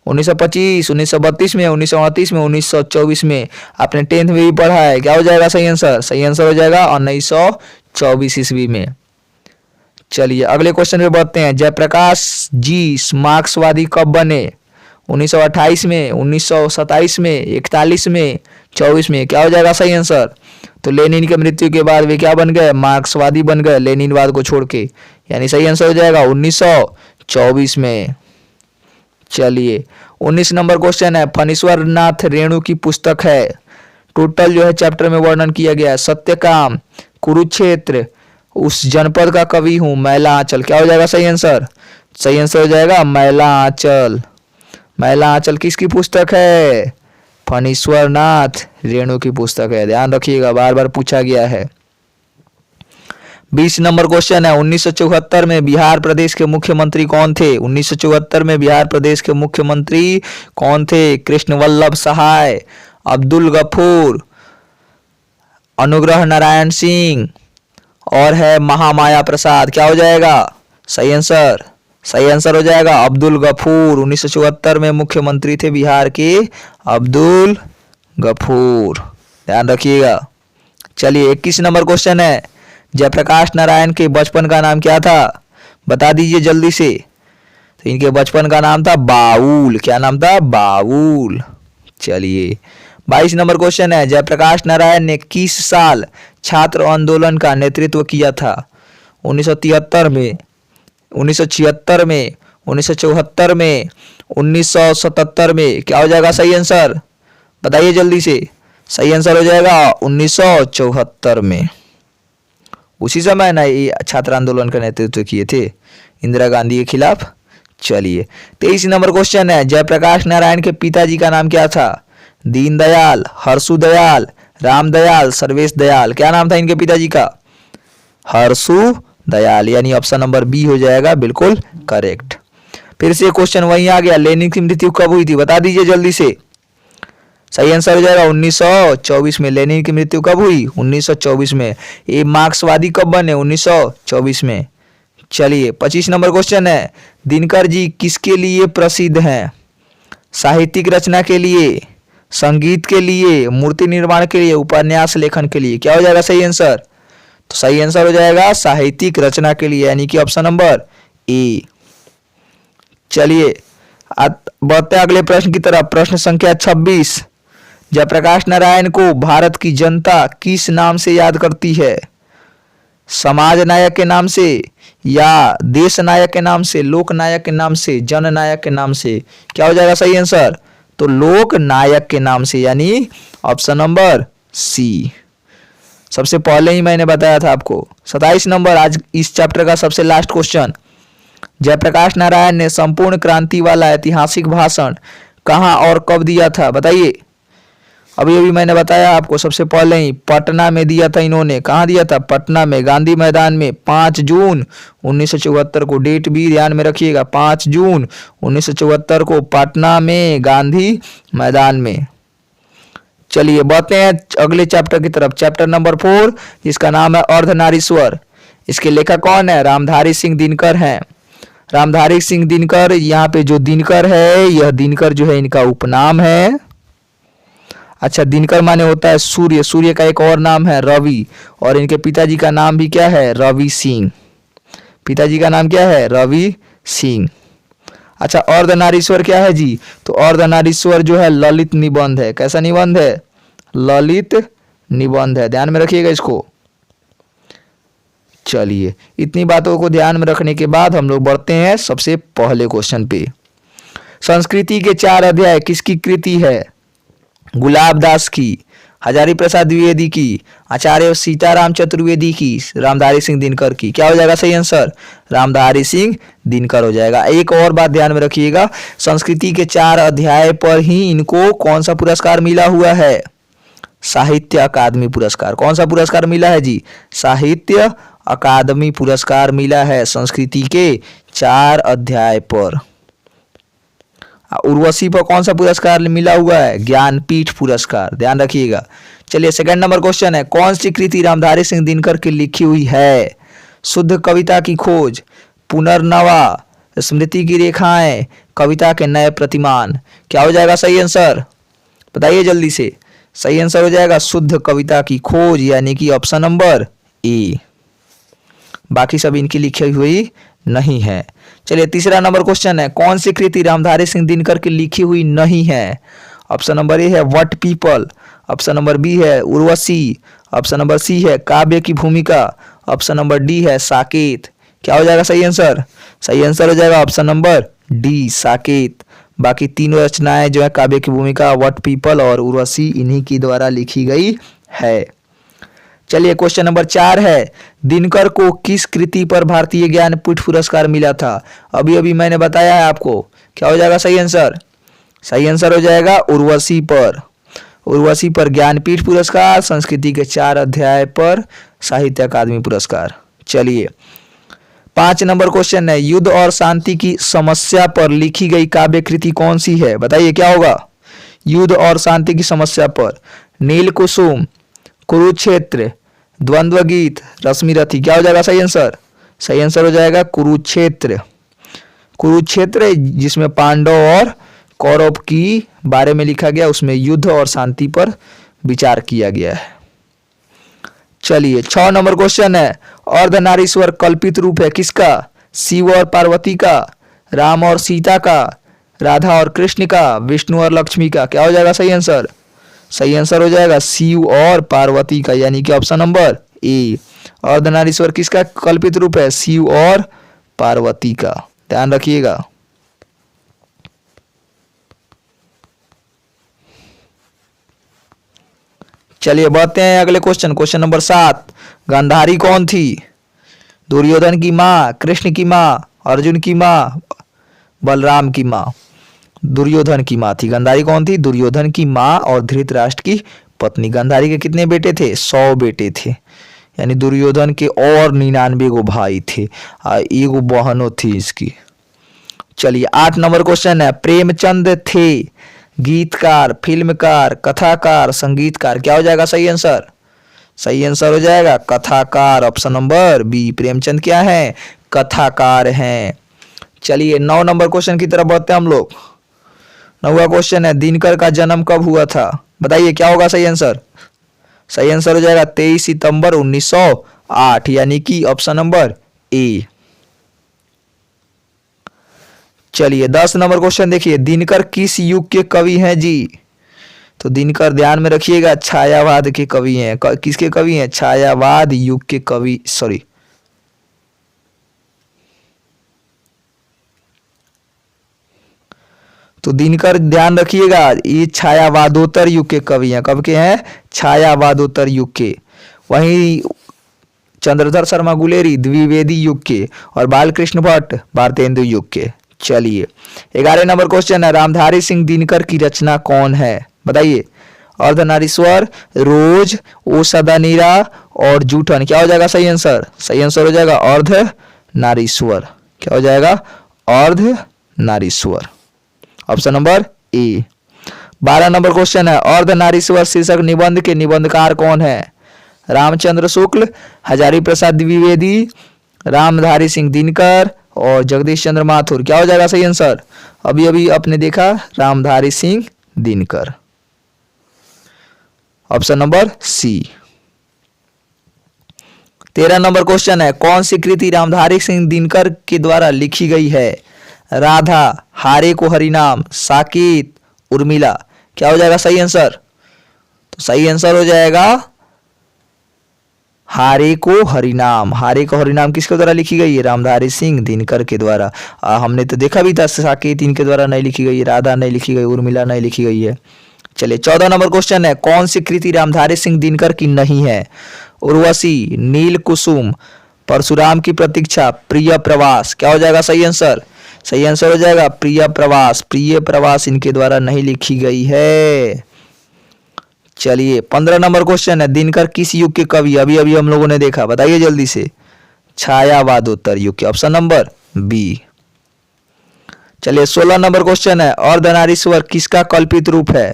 Speaker 1: 1925, 1932 में, 1938 में, 1924 में। आपने 10th में भी पढ़ा है। क्या हो जाएगा सही आंसर? सही आंसर हो जाएगा 1924 ईस्वी में। चलिए अगले क्वेश्चन पे बढ़ते हैं। जयप्रकाश जी मार्क्सवादी कब बने? 1928 में, 1927 में, 41 में, 24 में। क्या हो जाएगा सही आंसर? तो लेनिन की मृत्यु के बाद वे क्या बन गए? मार्क्सवादी बन गए, लेनिनवाद को छोड़ के। यानी सही आंसर हो जाएगा 1924 में। चलिए 19 नंबर क्वेश्चन है। फणीश्वर नाथ रेणु की पुस्तक है। टोटल जो है चैप्टर में वर्णन किया गया है। सत्यकाम, कुरुक्षेत्र, उस जनपद का कवि हूं, मैला आंचल। क्या हो जाएगा सही आंसर? सही आंसर हो जाएगा मैला आंचल। मैला आंचल किसकी पुस्तक है? फणीश्वर नाथ रेणु की पुस्तक है। ध्यान रखिएगा, बार बार पूछा गया है। 20 नंबर क्वेश्चन है। 1974 में बिहार प्रदेश के मुख्यमंत्री कौन थे? 1974 में बिहार प्रदेश के मुख्यमंत्री कौन थे? कृष्णवल्लभ सहाय, अब्दुल गफूर, अनुग्रह नारायण सिंह और है महामाया प्रसाद। क्या हो जाएगा सही आंसर? सही आंसर हो जाएगा अब्दुल गफूर। 1974 में मुख्यमंत्री थे बिहार के अब्दुल गफूर। ध्यान रखिएगा। चलिए 21 नंबर क्वेश्चन है। जयप्रकाश नारायण के बचपन का नाम क्या था? बता दीजिए जल्दी से। तो इनके बचपन का नाम था बाउल। क्या नाम था? बाउल। चलिए 22 नंबर क्वेश्चन है। जयप्रकाश नारायण ने किस साल छात्र आंदोलन का नेतृत्व किया था? 1973 में, 1976 में, 1974 में, 1977 में। क्या हो जाएगा सही आंसर? बताइए जल्दी से। सही आंसर हो जाएगा 1974 में। उसी समय ना ये छात्र आंदोलन का नेतृत्व किए थे इंदिरा गांधी के खिलाफ। चलिए 23 नंबर क्वेश्चन है। जयप्रकाश नारायण के पिताजी का नाम क्या था? दीनदयाल, हर्षु दयाल, राम दयाल, सर्वेश दयाल। क्या नाम था इनके पिताजी का? हर्षु दयाल। यानी ऑप्शन नंबर बी हो जाएगा बिल्कुल करेक्ट। फिर से क्वेश्चन वहीं आ गया। लेनिन की मृत्यु कब हुई थी? बता दीजिए जल्दी से। सही आंसर हो जाएगा 1924 में। लेनिन की मृत्यु कब हुई? 1924 में। ये मार्क्सवादी कब बने? 1924 में। चलिए 25 नंबर क्वेश्चन है। दिनकर जी किसके लिए प्रसिद्ध हैं? साहित्यिक रचना के लिए, संगीत के लिए, मूर्ति निर्माण के लिए, उपन्यास लेखन के लिए। क्या हो जाएगा सही आंसर? तो सही आंसर हो जाएगा साहित्यिक रचना के लिए, यानी कि ऑप्शन नंबर ए। चलिए बढ़ते अगले प्रश्न की तरफ। प्रश्न संख्या 26। जयप्रकाश नारायण को भारत की जनता किस नाम से याद करती है? समाज नायक के नाम से, या देश नायक के नाम से, लोक नायक के नाम से, जन नायक के नाम से? क्या हो जाएगा सही आंसर? तो लोक नायक के नाम से, यानी ऑप्शन नंबर सी। सबसे पहले ही मैंने बताया था आपको। 27 नंबर आज इस चैप्टर का सबसे लास्ट क्वेश्चन। जयप्रकाश नारायण ने संपूर्ण क्रांति वाला ऐतिहासिक भाषण कहां और कब दिया था? बताइए। अभी अभी मैंने बताया आपको सबसे पहले ही, पटना में दिया था इन्होंने। कहाँ दिया था? पटना में, गांधी मैदान में, 5 जून 1974 को। डेट भी ध्यान में रखिएगा, 5 जून 1974 को पटना में, गांधी मैदान में। चलिए बढ़ते हैं अगले चैप्टर की तरफ। चैप्टर नंबर 4 जिसका नाम है अर्धनारीश्वर। इसके लेखक कौन है? रामधारी सिंह दिनकर हैं। रामधारी सिंह दिनकर, यहाँ पे जो दिनकर है, यह दिनकर जो है इनका उपनाम है। अच्छा, दिनकर माने होता है सूर्य। सूर्य का एक और नाम है रवि। और इनके पिताजी का नाम भी क्या है? रवि सिंह। पिताजी का नाम क्या है? रवि सिंह। अच्छा, अर्धनारीश्वर क्या है जी? तो अर्धनारीश्वर जो है ललित निबंध है। कैसा निबंध है? ललित निबंध है। ध्यान में रखिएगा इसको। चलिए इतनी बातों को ध्यान में रखने के बाद हम लोग बढ़ते हैं सबसे पहले क्वेश्चन पे। संस्कृति के 4 अध्याय किसकी कृति है? गुलाब दास की, हजारी प्रसाद द्विवेदी की, आचार्य सीताराम चतुर्वेदी की, रामधारी सिंह दिनकर की। क्या हो जाएगा सही आंसर? रामधारी सिंह दिनकर हो जाएगा। एक और बात ध्यान में रखिएगा, संस्कृति के 4 अध्याय पर ही इनको कौन सा पुरस्कार मिला हुआ है? साहित्य अकादमी पुरस्कार। कौन सा पुरस्कार मिला है जी? साहित्य अकादमी पुरस्कार मिला है संस्कृति के 4 अध्याय पर। उर्वशी पर कौन सा पुरस्कार मिला हुआ है? ज्ञानपीठ पुरस्कार। ध्यान रखिएगा। चलिए सेकंड नंबर क्वेश्चन है। कौन सी कृति रामधारी सिंह दिनकर की लिखी हुई है? शुद्ध कविता की खोज, पुनर्नवा, स्मृति की रेखाएं, कविता के नए प्रतिमान। क्या हो जाएगा सही आंसर, बताइए जल्दी से। सही आंसर हो जाएगा शुद्ध कविता की खोज, यानी कि ऑप्शन नंबर ए। बाकी सब इनकी लिखी हुई नहीं है। चलिए तीसरा नंबर क्वेश्चन है, कौन सी कृति रामधारी सिंह दिनकर की लिखी हुई नहीं है। ऑप्शन नंबर ए है what people, option number B है उर्वशी, ऑप्शन नंबर सी है काव्य की भूमिका, ऑप्शन नंबर डी है साकेत। क्या हो जाएगा सही आंसर, सही आंसर हो जाएगा ऑप्शन नंबर डी साकेत। बाकी तीनों रचनाएं जो है काव्य की भूमिका, व्हाट पीपल और उर्वशी इन्हीं की द्वारा लिखी गई है। चलिए क्वेश्चन नंबर 4 है, दिनकर को किस कृति पर भारतीय ज्ञानपीठ पुरस्कार मिला था। अभी अभी मैंने बताया है आपको। क्या हो जाएगा सही आंसर, सही आंसर हो जाएगा उर्वशी पर। उर्वशी पर ज्ञानपीठ पुरस्कार, संस्कृति के 4 अध्याय पर साहित्य अकादमी पुरस्कार। चलिए 5 नंबर क्वेश्चन है, युद्ध और शांति की समस्या पर लिखी गई काव्य कृति कौन सी है। बताइए क्या होगा, युद्ध और शांति की समस्या पर। नील कुसुम, कुरुक्षेत्र, द्वंद्व गीत, रश्मिरथी। क्या हो जाएगा सही आंसर, सही आंसर हो जाएगा कुरुक्षेत्र। कुरुक्षेत्र जिसमें पांडव और कौरव की बारे में लिखा गया, उसमें युद्ध और शांति पर विचार किया गया है। चलिए 6 नंबर क्वेश्चन है, अर्धनारीश्वर कल्पित रूप है किसका। शिव और पार्वती का, राम और सीता का, राधा और कृष्ण का, विष्णु और लक्ष्मी का। क्या हो जाएगा सही आंसर, सही आंसर हो जाएगा शिव और पार्वती का, यानी कि ऑप्शन नंबर ए। अर्धनारीश्वर किसका कल्पित रूप है, शिव और पार्वती का, ध्यान रखिएगा। चलिए बढ़ते हैं अगले क्वेश्चन, क्वेश्चन नंबर 7, गांधारी कौन थी। दुर्योधन की माँ, कृष्ण की माँ, अर्जुन की माँ, बलराम की माँ। दुर्योधन की माँ थी। गांधारी कौन थी, दुर्योधन की माँ और धृतराष्ट्र की पत्नी। गांधारी के कितने बेटे थे, 100 बेटे थे, यानी दुर्योधन के और 99 गो भाई थे, एगो बहनों थी इसकी। चलिए 8 नंबर क्वेश्चन है, प्रेमचंद थे गीतकार, फिल्मकार, कथाकार, संगीतकार। क्या हो जाएगा सही आंसर, सही आंसर हो जाएगा कथाकार, ऑप्शन नंबर बी। प्रेमचंद क्या है, कथाकार हैं। चलिए 9 नंबर क्वेश्चन की तरफ बढ़ते हैं हम लोग। 9वां क्वेश्चन है, दिनकर का जन्म कब हुआ था। बताइए क्या होगा सही आंसर, सही आंसर हो जाएगा 23 सितंबर 1908, यानी कि ऑप्शन नंबर ए। चलिए 10 नंबर क्वेश्चन देखिए, दिनकर किस युग के कवि हैं जी। तो दिनकर ध्यान में रखिएगा छायावाद के कवि हैं। किसके कवि हैं, छायावाद युग के कवि, सॉरी तो दिनकर ध्यान रखिएगा ये छायावादोत्तर युग के कवि हैं। कब के हैं, छायावादोत्तर युग के। वहीं चंद्रधर शर्मा गुलेरी द्विवेदी युग के और बालकृष्ण भट्ट भारतेंदु युग के। चलिए 11 नंबर क्वेश्चन है, रामधारी सिंह दिनकर की रचना कौन है। बताइए, अर्धनारीश्वर, रोज, ओ सदा नीरा और जूठन। क्या हो जाएगा सही आंसर, सही आंसर हो जाएगा अर्धनारीश्वर। क्या हो जाएगा, Ardhanarishwar, option number A. 12 number question है, अर्धनारीश्वर शीर्षक निबंध के निबंधकार कौन है। रामचंद्र शुक्ल, हजारी प्रसाद द्विवेदी, रामधारी सिंह दिनकर और जगदीश चंद्र माथुर। क्या हो जाएगा सही आंसर, अभी अभी आपने देखा Ramdhari Singh Dinkar, option number C. 13 number question है, कौन सी कृति रामधारी सिंह दिनकर के द्वारा लिखी गई है। राधा, हारे को हरिनाम, साकेत, उर्मिला। क्या हो जाएगा सही आंसर, तो सही आंसर हो जाएगा हारे को हरिनाम। हारे को हरिनाम किसके द्वारा लिखी गई है, रामधारी सिंह दिनकर के द्वारा। हमने तो देखा भी था साकेत इनके द्वारा नहीं लिखी गई है, राधा नहीं लिखी गई, उर्मिला नहीं लिखी गई है। चलिए 14 नंबर क्वेश्चन है, कौन सी कृति रामधारी सिंह दिनकर की नहीं है। उर्वशी, नील कुसुम, परशुराम की प्रतीक्षा, प्रिय प्रवास। क्या हो जाएगा सही आंसर, सही आंसर हो जाएगा प्रिय प्रवास। प्रिय प्रवास इनके द्वारा नहीं लिखी गई है। चलिए 15 नंबर क्वेश्चन है, दिनकर किस युग के कवि। अभी अभी हम लोगों ने देखा, बताइए जल्दी से। छायावादोत्तर युग के, ऑप्शन नंबर बी। चलिए 16 नंबर क्वेश्चन है, अर्धनारीश्वर किसका कल्पित रूप है।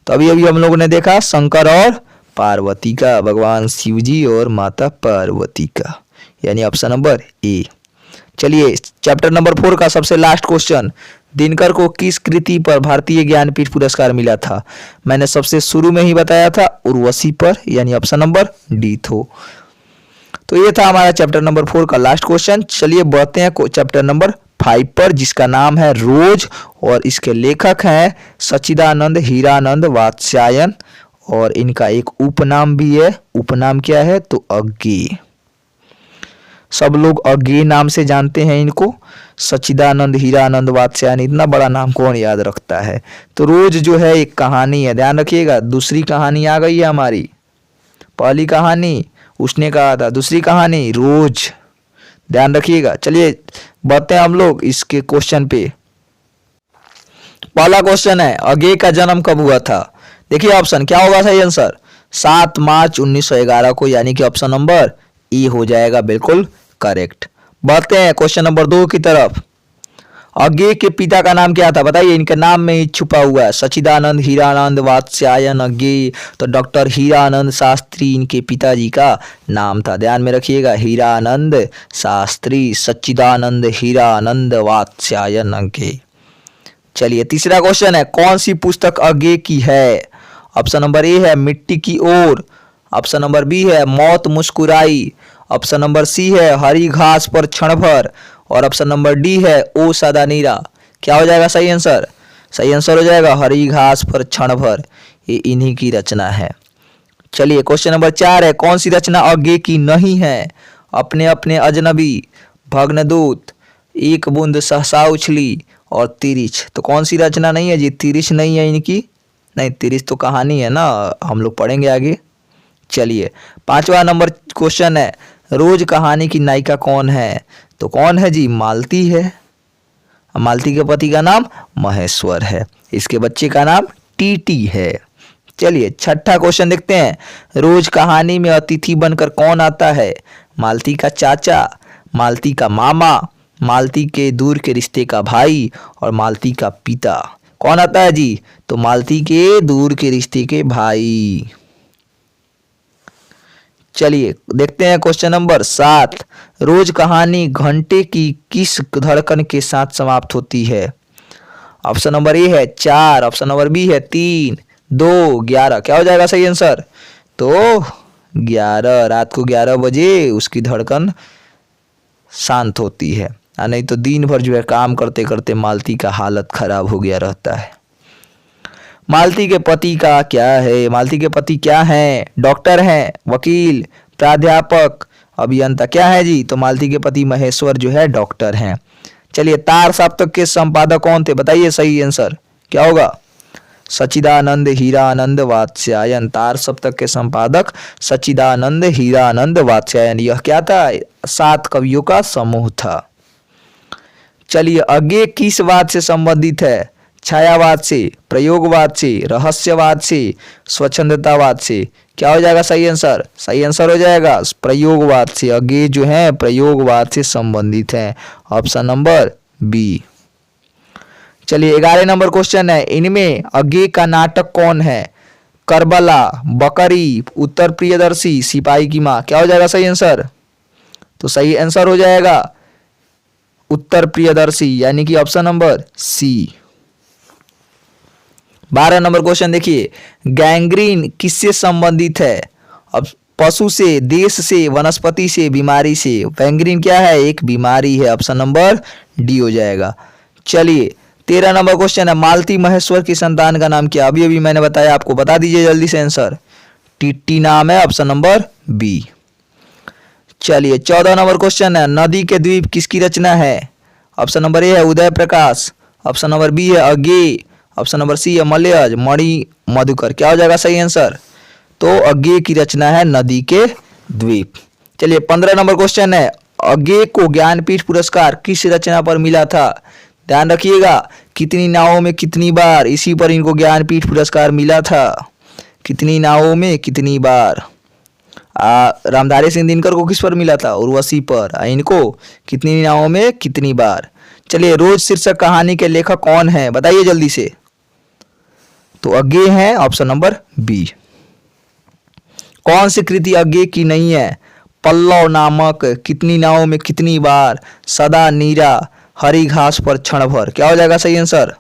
Speaker 1: तो अभी अभी हम लोगों ने देखा शंकर और पार्वती का, भगवान शिव जी और माता पार्वती का, यानी ऑप्शन नंबर ए। चलिए चैप्टर नंबर 4 का सबसे लास्ट क्वेश्चन, दिनकर को किस कृति पर भारतीय ज्ञानपीठ पुरस्कार मिला था? मैंने सबसे शुरू में ही बताया था, उर्वशी पर, यानी ऑप्शन नंबर डी तो ये था हमारा चैप्टर नंबर 4 का लास्ट क्वेश्चन। चलिए बढ़ते हैं चैप्टर नंबर 5 पर, जिसका नाम है रोज, और इसके लेखक हैं सच्चिदानंद हीरानंद वात्स्यायन, और इनका एक उपनाम भी है। उपनाम क्या है? तो अज्ञेय। सब लोग अज्ञेय नाम से जानते हैं इनको, सच्चिदानंद हीरानंद वात्स्यायन। इतना बड़ा नाम कौन याद रखता है? तो रोज जो है एक कहानी है, ध्यान रखिएगा। दूसरी कहानी आ गई है हमारी, पहली कहानी उसने कहा था, दूसरी कहानी रोज, ध्यान रखिएगा। चलिए बढ़ते हैं हम लोग इसके क्वेश्चन पे। पहला क्वेश्चन है, अज्ञेय का जन्म कब हुआ था? देखिए ऑप्शन क्या होगा सही आंसर? 7 मार्च 1911 को, यानी कि ऑप्शन नंबर ई हो जाएगा बिल्कुल करेक्ट। बढ़ते हैं क्वेश्चन नंबर 2 की तरफ। अज्ञेय के पिता का नाम क्या था? बताइए, इनके नाम में ही छुपा हुआ है। सच्चिदानंद हीरानंद वात्स्यायन अज्ञेय, तो डॉक्टर हीरानंद शास्त्री इनके पिताजी का नाम था। ध्यान में रखिएगा, हीरानंद शास्त्री, सच्चिदानंद हीरानंद वात्स्यायन अज्ञेय। चलिए तीसरा क्वेश्चन है, कौन सी पुस्तक अज्ञेय की है? ऑप्शन नंबर ए है मिट्टी की ओर, ऑप्शन नंबर बी है मौत मुस्कुराई, ऑप्शन नंबर सी है हरी घास पर क्षण भर, और ऑप्शन नंबर डी है ओ सदा नीरा। क्या हो जाएगा सही आंसर? सही आंसर हो जाएगा हरी घास पर क्षण भर, ये इन्हीं की रचना है। चलिए क्वेश्चन नंबर 4 है, कौन सी रचना अज्ञेय की नहीं है? अपने अपने अजनबी, भग्नदूत, एक बूंद सहसा उछली, और तिरिछ। तो कौन सी रचना नहीं है जी? तिरिछ नहीं है इनकी, नहीं तिरिछ तो कहानी है ना, हम लोग पढ़ेंगे आगे। चलिए 5वां नंबर क्वेश्चन है, रोज कहानी की नायिका कौन है? तो कौन है जी? मालती है। मालती के पति का नाम महेश्वर है, इसके बच्चे का नाम टीटी है। चलिए छठा क्वेश्चन देखते हैं, रोज कहानी में अतिथि बनकर कौन आता है? मालती का चाचा, मालती का मामा, मालती के दूर के रिश्ते का भाई, और मालती का पिता। कौन आता है जी? तो मालती के दूर के रिश्ते के भाई। चलिए देखते हैं क्वेश्चन नंबर 7, रोज कहानी घंटे की किस धड़कन के साथ समाप्त होती है? ऑप्शन नंबर ए है 4, ऑप्शन नंबर बी है 3, 2, 11। क्या हो जाएगा सही आंसर? तो 11, रात को 11 बजे उसकी धड़कन शांत होती है, नहीं तो दिन भर जो है काम करते करते मालती का हालत खराब हो गया रहता है। मालती के पति का क्या है? मालती के पति क्या हैं? डॉक्टर हैं, वकील, प्राध्यापक, अभियंता। क्या है जी? तो मालती के पति महेश्वर जो है डॉक्टर हैं। चलिए तार साप्तक के संपादक कौन थे? बताइए सही आंसर क्या होगा? सच्चिदानंद हीरानंद वात्स्यायन। तार सप्तक के संपादक सच्चिदानंद हीरानंद वात्स्यायन। यह क्या था? 7 कवियों का समूह था। चलिए अज्ञेय किस वाद से संबंधित है? छायावाद से, प्रयोगवाद से, रहस्यवाद से, स्वच्छंदतावाद से। क्या हो जाएगा सही आंसर? सही आंसर हो जाएगा प्रयोगवाद से। अज्ञेय जो है प्रयोगवाद से संबंधित है, ऑप्शन नंबर बी। चलिए 11 नंबर क्वेश्चन है, इनमें अज्ञेय का नाटक कौन है? करबला, बकरी, उत्तर प्रियदर्शी, सिपाही की मां। क्या हो जाएगा सही आंसर? तो सही आंसर हो जाएगा उत्तर प्रियदर्शी, यानी कि option number C. 12 number question देखिए, गैंग्रीन किससे संबंधित है? अब पशु से, देश से, वनस्पति से, बीमारी से। गैंग्रीन क्या है? एक बीमारी है, ऑप्शन नंबर डी हो जाएगा। चलिए 13 नंबर क्वेश्चन है, मालती महेश्वर की संतान का नाम क्या? अभी अभी मैंने बताया आपको, बता दीजिए जल्दी से आंसर। टिट्टी नाम है, ऑप्शन नंबर बी। चलिए 14 नंबर क्वेश्चन है, नदी के द्वीप किसकी रचना है? ऑप्शन नंबर ए है Uday Prakash, option number B है अज्ञेय, ऑप्शन नंबर सी है मलयज, मणि मधुकर। क्या हो जाएगा सही आंसर? तो अज्ञेय की रचना है नदी के द्वीप। चलिए 15 नंबर क्वेश्चन है, अज्ञेय को ज्ञानपीठ पुरस्कार किस रचना पर मिला था? ध्यान रखिएगा, कितनी नावों में कितनी बार, इसी पर इनको ज्ञानपीठ पुरस्कार मिला था। कितनी नावों में कितनी बार। रामधारी सिंह दिनकर को किस पर मिला था? उर्वशी पर। इनको कितनी नावों में कितनी बार। चलिए रोज शीर्षक कहानी के लेखक कौन है? बताइए जल्दी से। तो अज्ञेय है, ऑप्शन नंबर बी। कौन सी कृति अज्ञेय की नहीं है? पल्लव नामक कितनी नावों में कितनी बार, सदा नीरा हरी घास पर क्षण भर। क्या हो जाएगा सही आंसर?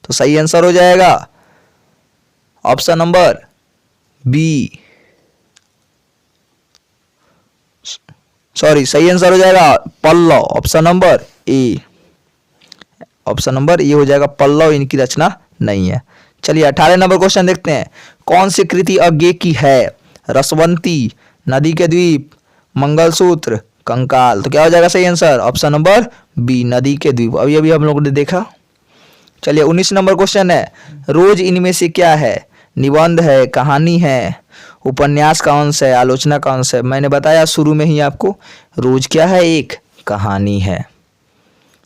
Speaker 1: तो सही आंसर हो जाएगा ऑप्शन नंबर बी। सॉरी, सही आंसर हो जाएगा Pallav, option number A. Option number A हो जाएगा पल्लव, इनकी रचना नहीं है। चलिए 18 नंबर क्वेश्चन देखते हैं। कौन सी कृति अज्ञे की है? रसवंती, नदी के द्वीप, मंगलसूत्र, कंकाल। तो क्या हो जाएगा सही आंसर? ऑप्शन नंबर बी, नदी के द्वीप। अभी अभी हम लोगों ने देखा। चलिए 19 नंबर क्वेश्चन है। रोज इनमें से क्या है? निबंध है, कहानी है, उपन्यास का अंश है, आलोचना का अंश है। मैंने बताया शुरू में ही आपको, रोज क्या है? एक कहानी है।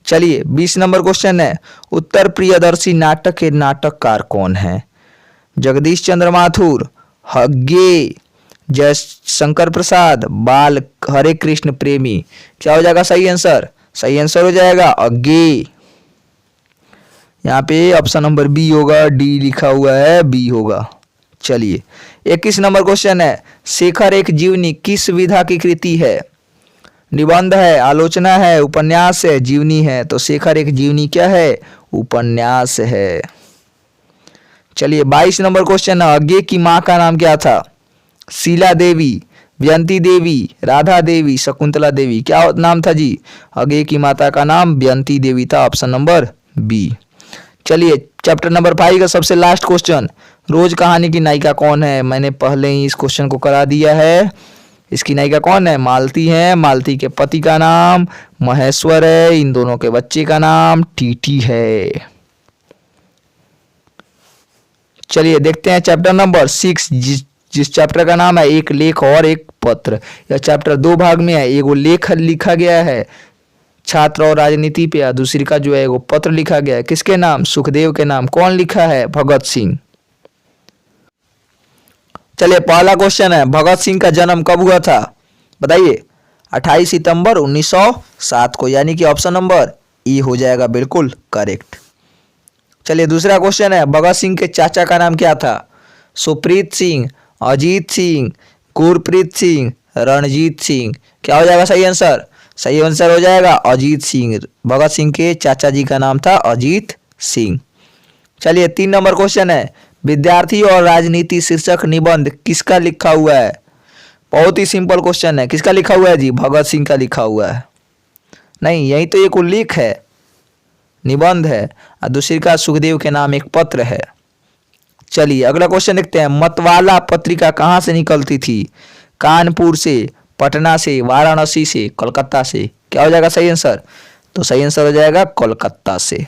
Speaker 1: चलिए 20 नंबर क्वेश्चन है। उत्तर प्रियदर्शी नाटक के नाटककार कौन है? जगदीश चंद्र माथुर, हग्गे, जयशंकर प्रसाद, बाल हरे कृष्ण प्रेमी। क्या हो जाएगा सही आंसर? सही आंसर हो जाएगा अज्ञे। यहाँ पे ऑप्शन नंबर बी होगा, डी लिखा हुआ है, बी होगा। चलिए 21 नंबर क्वेश्चन है। शेखर एक जीवनी किस विधा की कृति है? निबंध है, आलोचना है, उपन्यास है, जीवनी है। तो शेखर एक जीवनी क्या है? उपन्यास है। चलिए 22 नंबर क्वेश्चन है। अज्ञे की माँ का नाम क्या था? शीला देवी, व्यंती देवी, राधा देवी, शकुंतला देवी। क्या नाम था जी? अज्ञे की माता का नाम व्यंती देवी था, ऑप्शन नंबर बी। चलिए चैप्टर नंबर 5 का सबसे लास्ट क्वेश्चन। रोज कहानी की नायिका कौन है? मैंने पहले ही इस क्वेश्चन को करा दिया है। इसकी नायिका कौन है? मालती है। मालती के पति का नाम महेश्वर है। इन दोनों के बच्चे का नाम टीटी है। चलिए देखते हैं चैप्टर नंबर 6, जिस चैप्टर का नाम है एक लेख और एक पत्र। यह चैप्टर 2 भाग में है। एगो लेख लिखा गया है छात्र और राजनीति पे, दूसरी का जो है वो पत्र लिखा गया है। किसके नाम? सुखदेव के नाम। कौन लिखा है? भगत सिंह। चलिए पहला क्वेश्चन है। भगत सिंह का जन्म कब हुआ था? बताइए। 28 सितंबर 1907 को, यानी कि ऑप्शन नंबर ई हो जाएगा बिल्कुल करेक्ट। चलिए दूसरा क्वेश्चन है। भगत सिंह के चाचा का नाम क्या था? सुप्रीत सिंह, अजीत सिंह, गुरप्रीत सिंह, रणजीत सिंह। क्या हो जाएगा सही आंसर? सही आंसर हो जाएगा अजीत सिंह। भगत सिंह के चाचा जी का नाम था अजीत सिंह। चलिए 3 नंबर क्वेश्चन है। विद्यार्थी और राजनीति शीर्षक निबंध किसका लिखा हुआ है? बहुत ही सिंपल क्वेश्चन है। किसका लिखा हुआ है जी? भगत सिंह का लिखा हुआ है। नहीं, यही तो एक उल्लेख है, निबंध है, और दूसरी का सुखदेव के नाम एक पत्र है। चलिए अगला क्वेश्चन देखते हैं। मतवाला पत्रिका कहाँ से निकलती थी? कानपुर से, पटना से, वाराणसी से, कोलकाता से। क्या हो जाएगा सही आंसर? तो सही आंसर हो जाएगा कोलकाता से।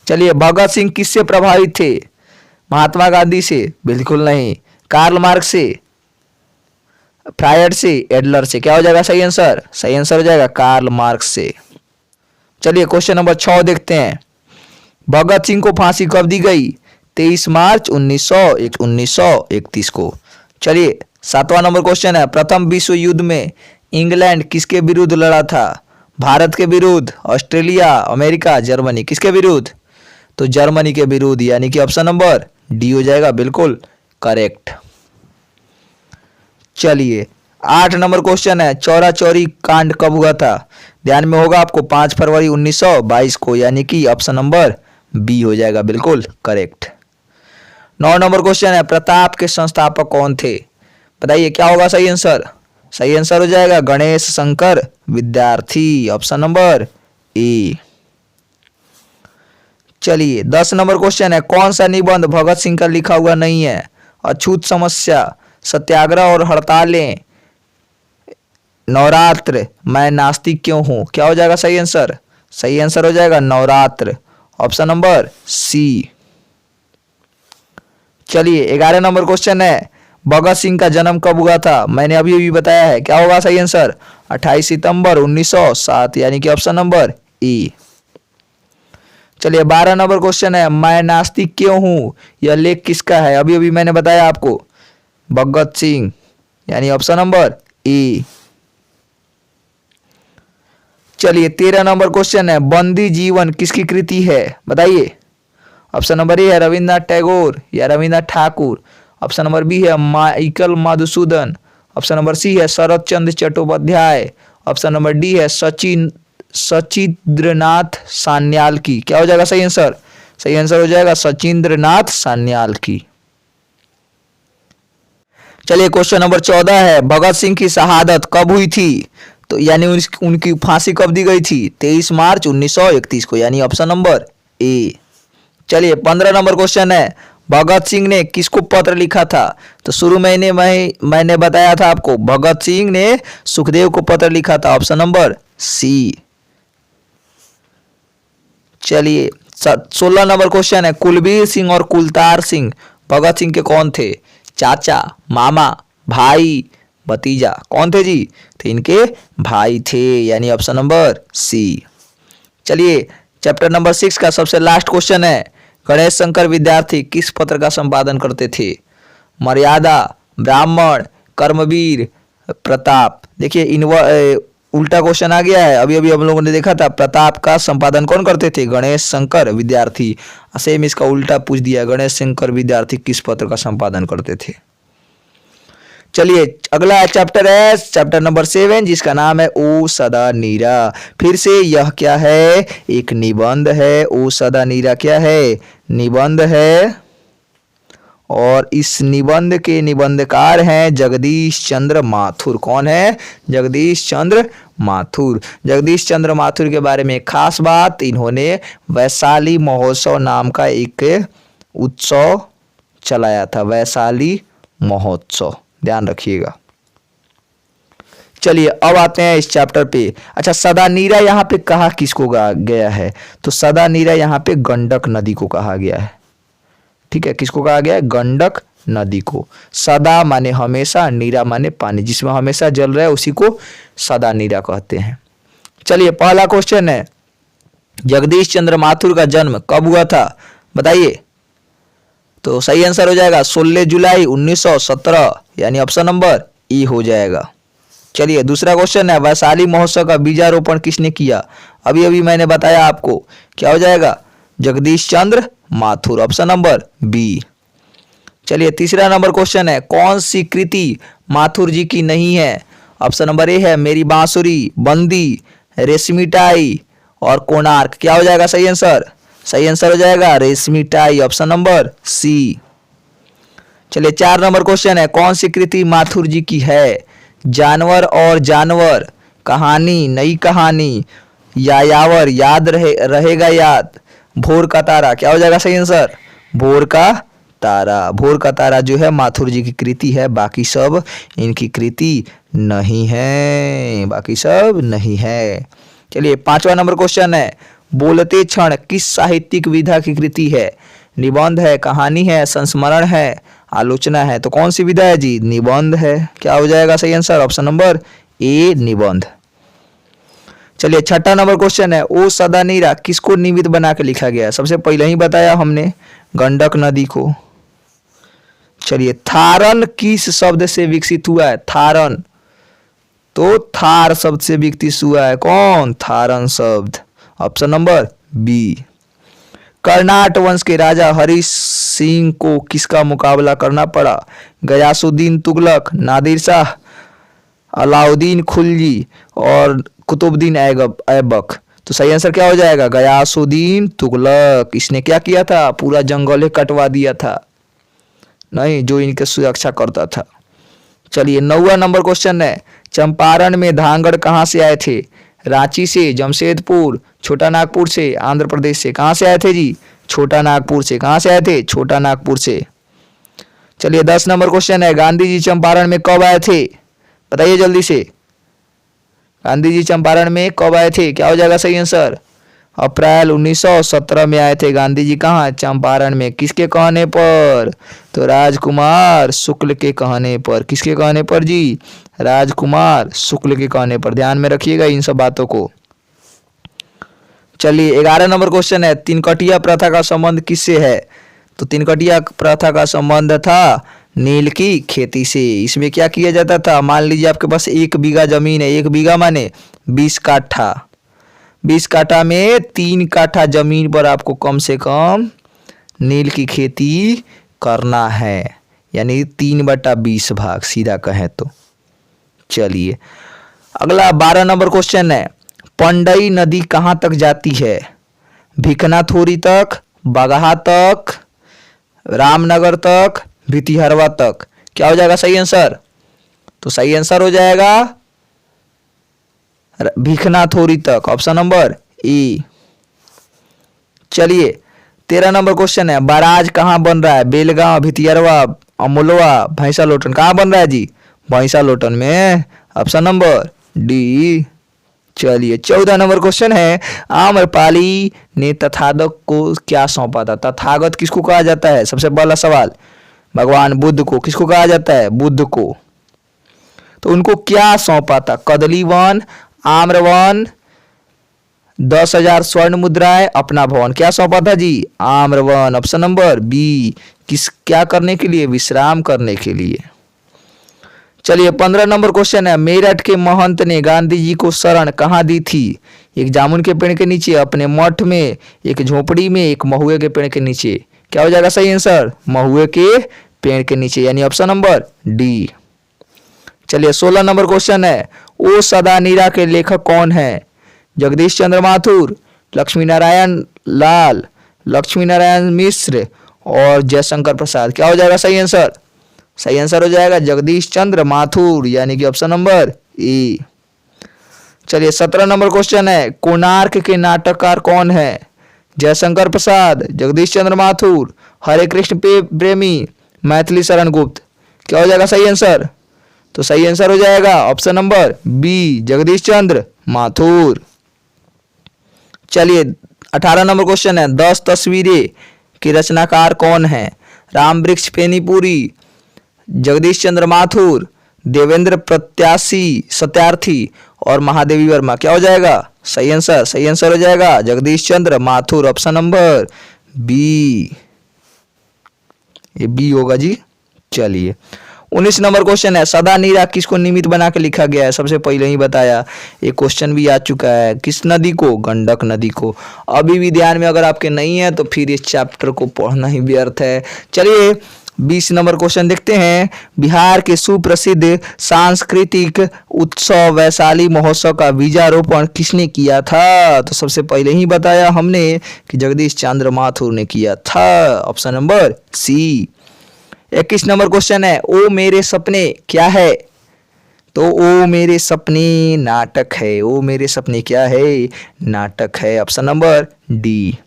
Speaker 1: चलिए भगत सिंह किससे प्रभावित थे? महात्मा गांधी से? बिल्कुल नहीं। कार्ल मार्क्स से, फ्रायड से, एडलर से। क्या हो जाएगा सही आंसर? सही आंसर हो जाएगा कार्ल मार्क्स से। चलिए क्वेश्चन नंबर 6 देखते हैं। भगत सिंह को फांसी कब दी गई? 23 मार्च 1931 को। चलिए 7वां नंबर क्वेश्चन है। प्रथम विश्व युद्ध में इंग्लैंड किसके विरुद्ध लड़ा था? भारत के विरुद्ध, ऑस्ट्रेलिया, अमेरिका, जर्मनी। किसके विरुद्ध? तो जर्मनी के विरुद्ध, यानी कि ऑप्शन नंबर डी हो जाएगा बिल्कुल करेक्ट। चलिए 8 नंबर क्वेश्चन है। चौरा चौरी कांड कब हुआ था? ध्यान में होगा आपको 5 फरवरी 1922 को, यानी कि ऑप्शन नंबर बी हो जाएगा बिल्कुल करेक्ट। 9 नंबर क्वेश्चन है। प्रताप के संस्थापक कौन थे? बताइए क्या होगा सही आंसर? सही आंसर हो जाएगा गणेश शंकर विद्यार्थी, ऑप्शन नंबर ए। चलिए 10 नंबर क्वेश्चन है। कौन सा निबंध भगत सिंह का लिखा हुआ नहीं है? अछूत समस्या, सत्याग्रह और हड़तालें, नवरात्र, मैं नास्तिक क्यों हूं। क्या हो जाएगा सही आंसर? सही आंसर हो जाएगा नवरात्र, ऑप्शन नंबर सी। चलिए 11 नंबर क्वेश्चन है। भगत सिंह का जन्म कब हुआ था? मैंने अभी अभी बताया है। क्या होगा सही आंसर? 28 सितंबर 1907, यानी कि ऑप्शन नंबर ए। चलिए 12 नंबर क्वेश्चन है। मैं नास्तिक क्यों हूं, यह लेख किसका है? अभी अभी मैंने बताया आपको, भगत सिंह, यानी ऑप्शन नंबर ए। चलिए 13 नंबर क्वेश्चन है। बंदी जीवन किसकी कृति है? बताइए। ऑप्शन नंबर ए है रविन्द्रनाथ टैगोर या Rabindranath Thakur. Option number B है Michael Madhusudan. Option number C है Sharat Chandra Chattopadhyay, option number D है सचिंद्रनाथ सान्याल की। क्या हो जाएगा सही आंसर? सही आंसर हो जाएगा सचिंद्रनाथ सान्याल की। चलिए क्वेश्चन नंबर 14 है, भगत सिंह की शहादत कब हुई थी? तो यानी उनकी फांसी कब दी गई थी? 23 मार्च 1931 को, यानी ऑप्शन नंबर ए। चलिए 15 नंबर क्वेश्चन है, भगत सिंह ने किसको पत्र लिखा था? तो शुरू महीने में मैंने बताया था आपको, भगत सिंह ने सुखदेव को पत्र लिखा था, ऑप्शन नंबर सी। चलिए 16 नंबर क्वेश्चन है, कुलबीर सिंह और कुलतार सिंह भगत सिंह के कौन थे? चाचा, मामा, भाई, भतीजा, कौन थे जी? तो इनके भाई थे, यानी ऑप्शन नंबर सी। चलिए चैप्टर नंबर 6 का सबसे लास्ट क्वेश्चन है, गणेश शंकर विद्यार्थी किस पत्र का संपादन करते थे? मर्यादा, ब्राह्मण, कर्मवीर, प्रताप। देखिए उल्टा क्वेश्चन आ गया है, अभी अभी हम लोगों ने देखा था प्रताप का संपादन कौन करते थे? गणेश शंकर विद्यार्थी। सेम इसका उल्टा पूछ दिया, गणेश शंकर विद्यार्थी किस पत्र का संपादन करते थे? चलिए अगला चैप्टर है चैप्टर नंबर 7, जिसका नाम है ओ सदा नीरा। फिर से यह क्या है? एक निबंध है। ओ सदा नीरा क्या है? निबंध है, और इस निबंध के निबंधकार हैं जगदीश चंद्र माथुर। कौन है? जगदीश चंद्र माथुर। जगदीश चंद्र माथुर के बारे में खास बात, इन्होंने वैशाली महोत्सव नाम का एक उत्सव चलाया था, वैशाली महोत्सव, ध्यान रखिएगा। चलिए अब आते हैं इस चैप्टर पे। अच्छा, सदा नीरा यहाँ पे कहा किसको गया है? तो सदा नीरा यहाँ पे गंडक नदी को कहा गया है। ठीक है, किसको कहा गया है? गंडक नदी को। सदा माने हमेशा, नीरा माने पानी, जिसमें हमेशा जल रहा है उसी को सदा नीरा कहते हैं। चलिए पहला क्वेश्चन है, जगदीश चंद्र माथुर का जन्म कब हुआ था? बताइए। तो सही आंसर हो जाएगा 16 जुलाई 1917, यानी ऑप्शन नंबर ई हो जाएगा। चलिए दूसरा क्वेश्चन है, वैशाली महोत्सव का बीजारोपण किसने किया? अभी अभी मैंने बताया आपको, क्या हो जाएगा? जगदीश चंद्र माथुर, ऑप्शन नंबर बी। चलिए तीसरा नंबर क्वेश्चन है, कौन सी कृति माथुर जी की नहीं है? ऑप्शन नंबर ए है मेरी बांसुरी, बंदी, रेशमी टाई और कोणार्क। क्या हो जाएगा सही आंसर? सही आंसर हो जाएगा रेशमी टाई, ऑप्शन नंबर सी। चलिए 4 नंबर क्वेश्चन है, कौन सी कृति माथुर जी की है? जानवर और जानवर, कहानी, नई कहानी, यायावर, याद रहेगा याद, भोर का तारा। क्या हो जाएगा सही आंसर? भोर का तारा। भोर का तारा जो है माथुर जी की कृति है, बाकी सब इनकी कृति नहीं है, बाकी सब नहीं है। चलिए 5वां नंबर क्वेश्चन है, बोलते क्षण किस साहित्यिक विधा की कृति है? निबंध है, कहानी है, संस्मरण है, आलोचना है। तो कौन सी विधा है जी? निबंध है। क्या हो जाएगा सही आंसर? ऑप्शन नंबर ए निबंध। चलिए 6ठा नंबर क्वेश्चन है, ओ सदा नीरा किसको निमित्त बना के लिखा गया है? सबसे पहले ही बताया हमने, गंडक नदी को। चलिए थारन किस शब्द से विकसित हुआ है? थारन, तो थार शब्द से विकसित हुआ है। कौन? थारन शब्द, ऑप्शन नंबर बी। कर्नाट वंश के राजा हरि सिंह को किसका मुकाबला करना पड़ा? गयासुद्दीन तुगलक, नादिर शाह, अलाउद्दीन खिलजी और कुतुबुद्दीन ऐबक। तो सही आंसर क्या हो जाएगा? गयासुद्दीन तुगलक। इसने क्या किया था? पूरा जंगल कटवा दिया था, नहीं, जो इनकी सुरक्षा करता था। चलिए 9वां नंबर क्वेश्चन है, चंपारण में धांगड़ कहाँ से आए थे? रांची से, जमशेदपुर, छोटा नागपुर से, आंध्र प्रदेश से। कहाँ से आए थे जी? छोटा नागपुर से। कहाँ से आए थे? छोटा नागपुर से। चलिए 10 नंबर क्वेश्चन है, गांधी जी चंपारण में कब आए थे? बताइए जल्दी से, गांधी जी चंपारण में कब आए थे? क्या हो जाएगा सही आंसर? अप्रैल 1917 में आए थे गांधी जी। कहाँ? चंपारण में। किसके कहने पर? तो राजकुमार शुक्ल के कहने पर। किसके कहने पर जी? राजकुमार शुक्ल के कहने पर। ध्यान में रखिएगा इन सब बातों को। चलिए 11 नंबर क्वेश्चन है, तिनकटिया प्रथा का संबंध किससे है? तो तिनकटिया प्रथा का संबंध था नील की खेती से। इसमें क्या किया जाता था? मान लीजिए आपके पास 1 बीघा जमीन है, 1 बीघा माने 20 काठा, 20 काठा में 3 काठा जमीन पर आपको कम से कम नील की खेती करना है, यानी 3/20 भाग सीधा कहें तो। चलिए अगला 12 नंबर क्वेश्चन है, पंडई नदी कहाँ तक जाती है? भिकनाथोरी तक, बगहा तक, रामनगर तक, भितिहरवा तक। क्या हो जाएगा सही आंसर? तो सही आंसर हो जाएगा भिकनाथोरी तक, ऑप्शन नंबर ई। चलिए 13 नंबर क्वेश्चन है, बराज कहाँ बन रहा है? बेलगांव, भितिहरवा, अमोलवा, भैंसा लोटन। कहाँ बन रहा है जी? भैंसा लोटन में, ऑप्शन नंबर डी। चलिए 14 नंबर क्वेश्चन है, आम्रपाली ने तथागत को क्या सौंपा था? तथागत किसको कहा जाता है? सबसे पहला सवाल, भगवान बुद्ध को। किसको कहा जाता है? बुद्ध को। तो उनको क्या सौंपा था? कदली वन, आम्रवन, 10,000 स्वर्ण मुद्राएं, अपना भवन। क्या सौंपा था जी? आम्रवन, ऑप्शन नंबर बी। किस क्या करने के लिए? विश्राम करने के लिए। चलिए 15 नंबर क्वेश्चन है, मेरठ के महंत ने गांधी जी को शरण कहाँ दी थी? एक जामुन के पेड़ के नीचे, अपने मठ में, एक झोपड़ी में, एक महुए के पेड़ के नीचे। क्या हो जाएगा सही आंसर? महुए के पेड़ के नीचे, यानी ऑप्शन नंबर डी। चलिए 16 नंबर क्वेश्चन है, ओ सदा नीरा के लेखक कौन है? जगदीश चंद्र माथुर, लक्ष्मी नारायण लाल, लक्ष्मी नारायण मिश्र और जयशंकर प्रसाद। क्या हो जाएगा सही आंसर? सही आंसर हो जाएगा जगदीश चंद्र माथुर, यानी कि ऑप्शन नंबर ए। चलिए 17 नंबर क्वेश्चन है, कोणार्क के नाटककार कौन है? जयशंकर प्रसाद, जगदीश चंद्र माथुर, हरे कृष्ण प्रेमी, मैथिली शरण गुप्त। क्या हो जाएगा सही आंसर? तो सही आंसर हो जाएगा ऑप्शन नंबर बी, जगदीश चंद्र माथुर। चलिए 18 नंबर क्वेश्चन है, 10 तस्वीरें के रचनाकार कौन है? राम वृक्ष पेनीपुरी, जगदीश चंद्र माथुर, देवेंद्र प्रत्याशी सत्यार्थी और महादेवी वर्मा। क्या हो जाएगा सही आंसर? सही आंसर हो जाएगा जगदीश चंद्र माथुर, ऑप्शन नंबर बी। ये बी होगा जी। चलिए 19 नंबर क्वेश्चन है, सदा नीरा किसको निमित्त बना के लिखा गया है? सबसे पहले ही बताया, एक क्वेश्चन भी आ चुका है। किस नदी को? गंडक नदी को। अभी भी ध्यान में अगर आपके नहीं है तो फिर इस चैप्टर को पढ़ना ही व्यर्थ है। चलिए 20 नंबर क्वेश्चन देखते हैं, बिहार के सुप्रसिद्ध सांस्कृतिक उत्सव वैशाली महोत्सव का बीजारोपण किसने किया था? तो सबसे पहले ही बताया हमने कि जगदीश चंद्र माथुर ने किया था, option number C. 21 number question है, ओ मेरे सपने क्या है? तो ओ मेरे सपने नाटक है। ओ मेरे सपने क्या है? नाटक है, ऑप्शन नंबर डी।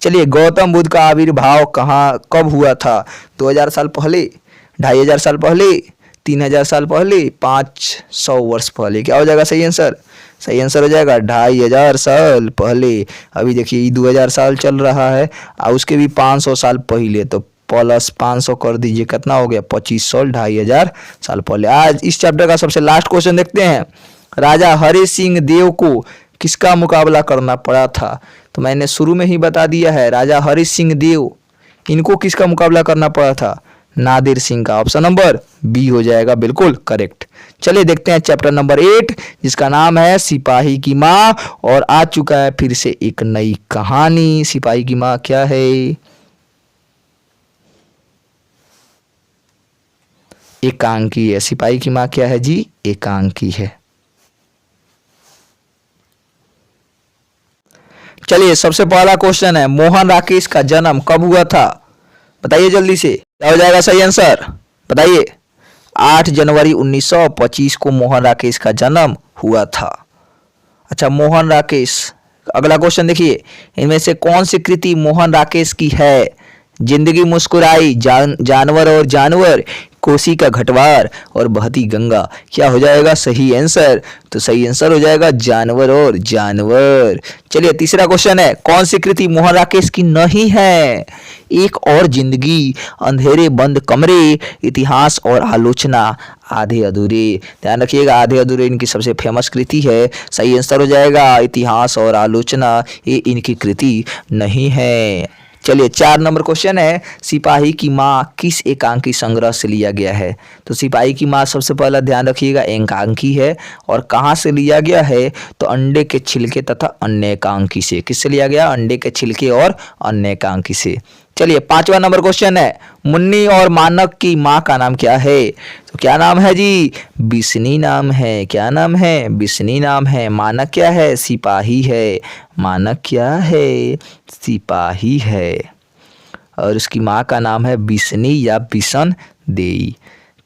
Speaker 1: चलिए गौतम बुद्ध का आविर्भाव कहाँ कब हुआ था? 2000 साल पहले, 2500 साल पहले, 3000 साल पहले, 500 वर्ष पहले। क्या हो जाएगा सही आंसर? सही आंसर हो जाएगा 2500 साल पहले। अभी देखिए 2000 साल चल रहा है और उसके भी 500 साल पहले, तो प्लस 500 कर दीजिए, कितना हो गया? 2500, 2500 साल पहले। आज इस चैप्टर का सबसे लास्ट क्वेश्चन देखते हैं, राजा हरि सिंह देव को किसका मुकाबला करना पड़ा था? तो मैंने शुरू में ही बता दिया है, राजा हरि सिंह देव, इनको किसका मुकाबला करना पड़ा था? नादिर सिंह का, ऑप्शन नंबर बी हो जाएगा बिल्कुल करेक्ट। चलिए देखते हैं चैप्टर नंबर 8 जिसका नाम है सिपाही की माँ, और आ चुका है फिर से एक नई कहानी। सिपाही की माँ क्या है? एकांकी है। सिपाही की माँ क्या है जी? एकांकी है। चलिए सबसे पहला क्वेश्चन है, मोहन राकेश का जन्म कब हुआ था? बताइए जल्दी से, क्या हो जाएगा सही आंसर? बताइए। 8 जनवरी 1925 को मोहन राकेश का जन्म हुआ था। अच्छा मोहन राकेश, अगला क्वेश्चन देखिए, इनमें से कौन सी कृति मोहन राकेश की है? जिंदगी मुस्कुराई, जानवर और जानवर, कोसी का घटवार और बहती गंगा। क्या हो जाएगा सही आंसर? तो सही आंसर हो जाएगा जानवर और जानवर। चलिए तीसरा क्वेश्चन है, कौन सी कृति मोहन राकेश की नहीं है? एक और जिंदगी, अंधेरे बंद कमरे, इतिहास और आलोचना, आधे अधूरे। ध्यान रखिएगा आधे अधूरे इनकी सबसे फेमस कृति है। सही आंसर हो जाएगा इतिहास और आलोचना, ये इनकी कृति नहीं है। चलिए 4 नंबर क्वेश्चन है, सिपाही की माँ किस एकांकी संग्रह से लिया गया है? तो सिपाही की माँ सबसे पहला ध्यान रखिएगा एकांकी है, और कहाँ से लिया गया है? तो अंडे के छिलके तथा अन्य एकांकी से। किससे लिया गया? अंडे के छिलके और अन्य एकांकी से। चलिए 5वां नंबर क्वेश्चन है, मुन्नी और मानक की माँ का नाम क्या है? तो क्या नाम है जी? बिस्नी नाम है। क्या नाम है? बिस्नी नाम है। मानक क्या है? सिपाही है। मानक क्या है? सिपाही है। और उसकी माँ का नाम है बिस्नी या बिशन देई।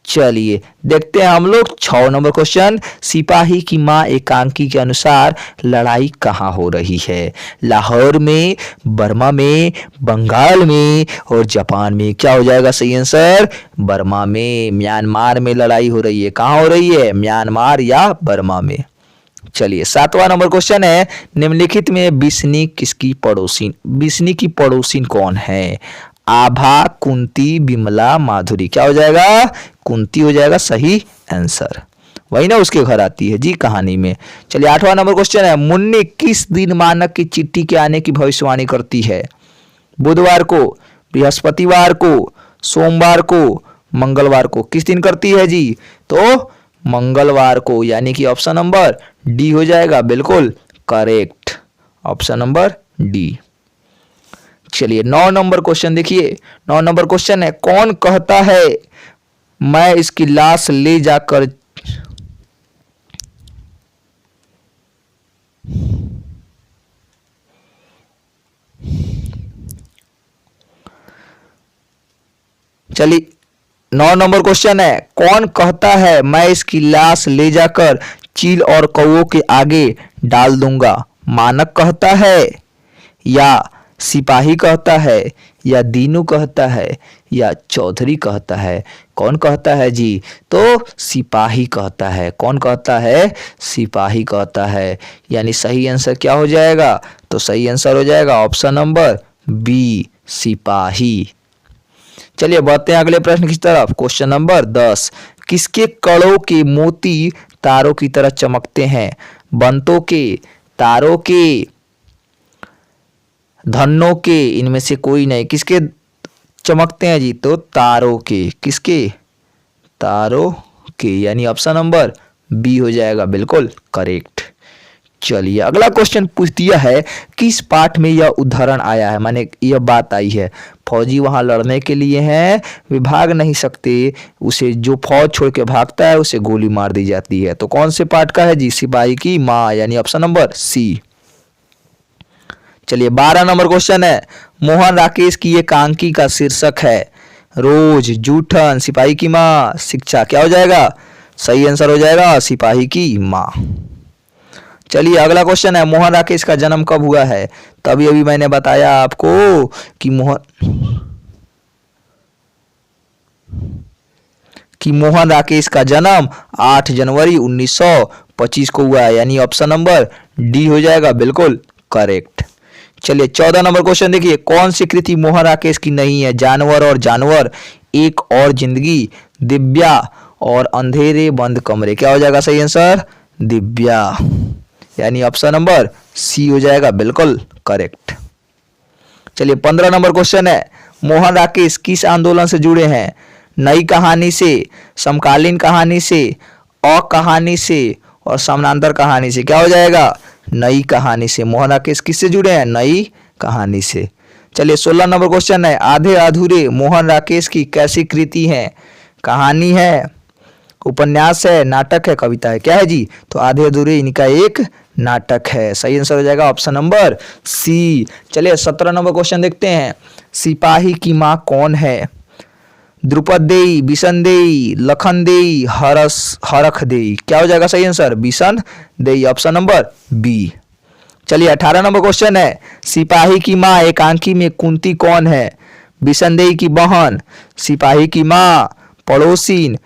Speaker 1: चलिए देखते हैं हम लोग 6 नंबर क्वेश्चन, सिपाही की माँ एकांकी के अनुसार लड़ाई कहाँ हो रही है? लाहौर में, बर्मा में, बंगाल में और जापान में। क्या हो जाएगा सही आंसर? बर्मा में, म्यांमार में लड़ाई हो रही है। कहाँ हो रही है? म्यांमार या बर्मा में। चलिए 7वां नंबर क्वेश्चन है, निम्नलिखित में बिस्नी किसकी पड़ोसी, बिस्नी की पड़ोसी कौन है? आभा, कुंती, बिमला, माधुरी। क्या हो जाएगा? कुंती हो जाएगा सही आंसर। वही ना उसके घर आती है जी कहानी में। चलिए 8वां नंबर क्वेश्चन है, मुन्नी किस दिन मानक की चिट्ठी के आने की भविष्यवाणी करती है? बुधवार को, बृहस्पतिवार को, सोमवार को, मंगलवार को। किस दिन करती है जी? तो मंगलवार को, यानी कि ऑप्शन नंबर डी हो जाएगा बिल्कुल करेक्ट, ऑप्शन नंबर डी। चलिए 9 नंबर क्वेश्चन देखिए, 9 नंबर क्वेश्चन है, कौन कहता है मैं इसकी लाश ले जाकर चलिए 9 नंबर क्वेश्चन है, कौन कहता है मैं इसकी लाश ले जाकर चील और कौओं के आगे डाल दूंगा? मानक कहता है या सिपाही कहता है या दीनू कहता है या चौधरी कहता है? कौन कहता है जी? तो सिपाही कहता है। कौन कहता है? सिपाही कहता है। यानी सही आंसर क्या हो जाएगा? तो सही आंसर हो जाएगा ऑप्शन नंबर बी, सिपाही। चलिए बढ़ते हैं अगले प्रश्न की तरफ। क्वेश्चन नंबर 10, किसके कड़ों के मोती तारों की तरह चमकते हैं? बंतों के, तारों के, धन्नों के, इनमें से कोई नहीं। किसके चमकते हैं जी? तो तारों के। किसके? तारों के, यानी ऑप्शन नंबर बी हो जाएगा बिल्कुल करेक्ट। चलिए अगला क्वेश्चन पूछ दिया है, किस पाठ में यह उदाहरण आया है, माने यह बात आई है? फौजी वहां लड़ने के लिए हैं, वे भाग नहीं सकते, उसे जो फौज छोड़ के भागता है उसे गोली मार दी जाती है। तो कौन से पाठ का है जी? सिपाही की माँ, यानी ऑप्शन नंबर सी। चलिए 12 नंबर क्वेश्चन है, मोहन राकेश की एकांकी का शीर्षक है रोज, जूठन, सिपाही की माँ, शिक्षा। क्या हो जाएगा? सही आंसर हो जाएगा सिपाही की माँ। चलिए अगला क्वेश्चन है, मोहन राकेश का जन्म कब हुआ है? तभी अभी मैंने बताया आपको कि मोहन राकेश का जन्म 8 जनवरी 1925 को हुआ है, यानी ऑप्शन नंबर डी हो जाएगा बिल्कुल करेक्ट। चलिए 14 नंबर क्वेश्चन देखिए, कौन सी कृति मोहन राकेश की नहीं है? जानवर और जानवर, एक और जिंदगी, दिव्या और अंधेरे बंद कमरे। क्या हो जाएगा सही आंसर? दिव्या, यानी ऑप्शन नंबर सी हो जाएगा बिल्कुल करेक्ट। चलिए 15 नंबर क्वेश्चन है, मोहन राकेश किस आंदोलन से जुड़े हैं? नई कहानी से, समकालीन कहानी से, कहानी से और समानांतर कहानी से। क्या हो जाएगा? नई कहानी से। मोहन राकेश किससे जुड़े हैं? नई कहानी से। चलिए 16 नंबर क्वेश्चन है, आधे अधूरे मोहन राकेश की कैसी कृति है? कहानी है, उपन्यास है, नाटक है, कविता है? क्या है जी? तो आधे अधूरे इनका एक नाटक है। सही आंसर हो जाएगा ऑप्शन नंबर सी। चलिए 17 नंबर क्वेश्चन देखते हैं, सिपाही की माँ कौन है? द्रुपद देई, बिशन देई, लखन देई, हरख देई। क्या हो जाएगा सही आंसर? बिशन देई, ऑप्शन नंबर बी। चलिए 18 नंबर क्वेश्चन है, सिपाही की माँ एकांकी में कुंती कौन है? बिशन देई की बहन, सिपाही की माँ, पड़ोसीन,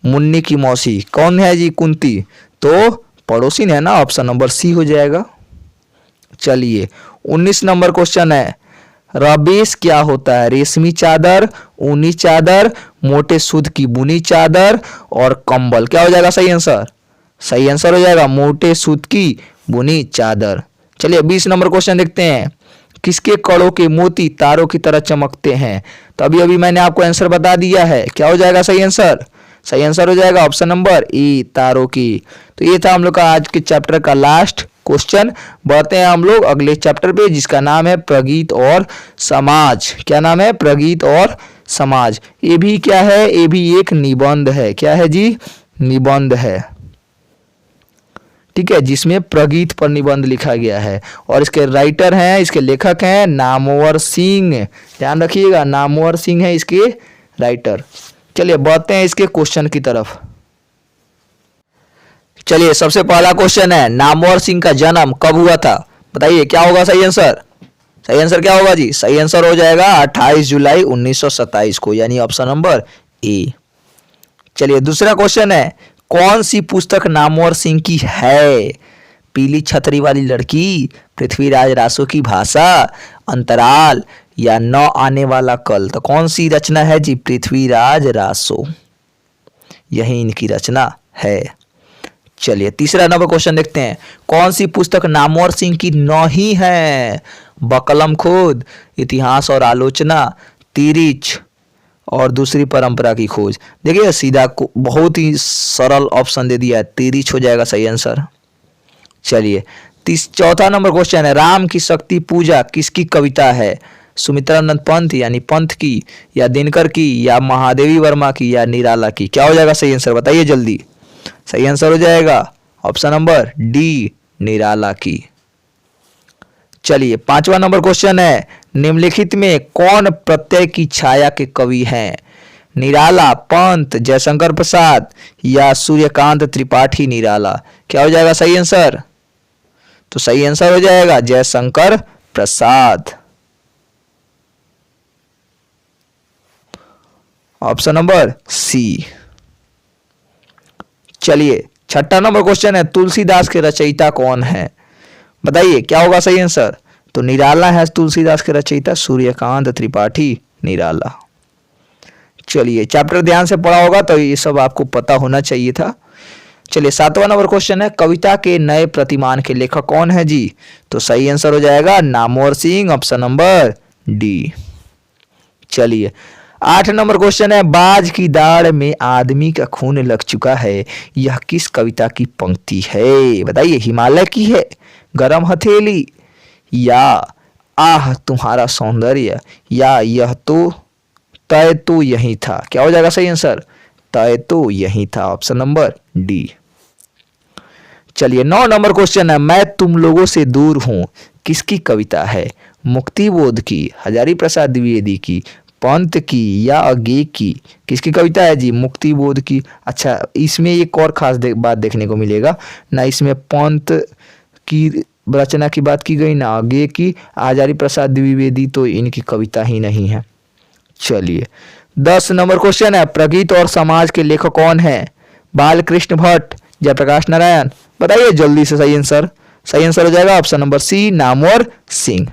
Speaker 1: मुन्नी की मौसी। कौन है जी कुंती? तो पड़ोसीन है ना, ऑप्शन नंबर सी हो जाएगा। चलिए 19 नंबर क्वेश्चन है, रबेश क्या होता है? रेशमी चादर, ऊनी चादर, मोटे सूत की बुनी चादर और कंबल। क्या हो जाएगा सही आंसर? सही आंसर हो जाएगा मोटे सूत की बुनी चादर। चलिए 20 नंबर क्वेश्चन देखते हैं, किसके कड़ों के मोती तारों की तरह चमकते हैं? तो अभी मैंने आपको आंसर बता दिया है। क्या हो जाएगा सही आंसर? सही आंसर हो जाएगा ऑप्शन नंबर ए, तारों की। तो ये था हम लोग का आज के चैप्टर का लास्ट क्वेश्चन। बढ़ते हैं हम लोग अगले चैप्टर पे जिसका नाम है प्रगीत और समाज। क्या नाम है? प्रगीत और समाज। ये भी क्या है? ये भी एक निबंध है। क्या है जी? निबंध है। ठीक है, जिसमें प्रगीत पर निबंध लिखा गया है और इसके राइटर हैं, इसके लेखक हैं नामवर सिंह। ध्यान रखिएगा, नामवर सिंह है इसके राइटर। चलिए बढ़ते हैं इसके क्वेश्चन की तरफ। चलिए सबसे पहला क्वेश्चन है, नामवर सिंह का जन्म कब हुआ था? बताइए क्या होगा सही आंसर? सही आंसर क्या होगा जी? सही आंसर हो जाएगा 28 जुलाई 1927 को, यानी ऑप्शन नंबर ए। चलिए दूसरा क्वेश्चन है, कौन सी पुस्तक नामवर सिंह की है? पीली छतरी वाली लड़की, पृथ्वीराज रासो की भाषा, अंतराल या न आने वाला कल। तो कौन सी रचना है जी? पृथ्वीराज रासो, यही इनकी रचना है। चलिए तीसरा नंबर क्वेश्चन देखते हैं, कौन सी पुस्तक नामवर सिंह की नहीं है? बकलम खोद, इतिहास और आलोचना, तिरिच और दूसरी परंपरा की खोज। देखिए सीधा बहुत ही सरल ऑप्शन दे दिया है, तिरिच हो जाएगा सही आंसर। चलिए चौथा नंबर क्वेश्चन है, राम की शक्ति पूजा किसकी कविता है? सुमित्रानंद पंत यानी पंत की, या दिनकर की, या महादेवी वर्मा की, या निराला की। क्या हो जाएगा सही आंसर? बताइए जल्दी। सही आंसर हो जाएगा ऑप्शन नंबर डी, निराला की। चलिए पांचवा नंबर क्वेश्चन है, निम्नलिखित में कौन प्रत्यय की छाया के कवि हैं? निराला, पंत, जयशंकर प्रसाद या सूर्यकांत त्रिपाठी निराला। क्या हो जाएगा सही आंसर? तो सही आंसर हो जाएगा Jaishankar Prasad, option number C. चलिए छठा नंबर क्वेश्चन है, तुलसीदास के रचयिता कौन है? बताइए क्या होगा सही आंसर? तो निराला है तुलसीदास के रचयिता, सूर्यकांत त्रिपाठी निराला। चलिए चैप्टर ध्यान से पढ़ा होगा तो ये सब आपको पता होना चाहिए था। चलिए सातवां नंबर क्वेश्चन है, कविता के नए प्रतिमान के लेखक कौन है जी? तो सही आंसर हो जाएगा Namvar Singh, option number D. चलिए 8 नंबर क्वेश्चन है, बाज की दाढ़ में आदमी का खून लग चुका है, यह किस कविता की पंक्ति है? बताइए, हिमालय की है, गरम हथेली, या आह तुम्हारा सौंदर्य, या यह तो तय तो यही था। क्या हो जाएगा सही आंसर? तय तो यही था, ऑप्शन नंबर डी। चलिए 9 नंबर क्वेश्चन है, मैं तुम लोगों से दूर हूं किसकी कविता है? मुक्तिबोध की, हजारी प्रसाद द्विवेदी की, पंत की, या अज्ञे की। किसकी कविता है जी? मुक्तिबोध की। अच्छा इसमें एक और खास बात देखने को मिलेगा ना, इसमें पंत की रचना की बात की गई ना अज्ञे की, हजारी प्रसाद द्विवेदी तो इनकी कविता ही नहीं है। चलिए 10 नंबर क्वेश्चन है, प्रगीत और समाज के लेखक कौन है? बालकृष्ण भट्ट, जयप्रकाश नारायण। बताइए जल्दी से सही आंसर। सही आंसर हो जाएगा option number C, Namvar Singh.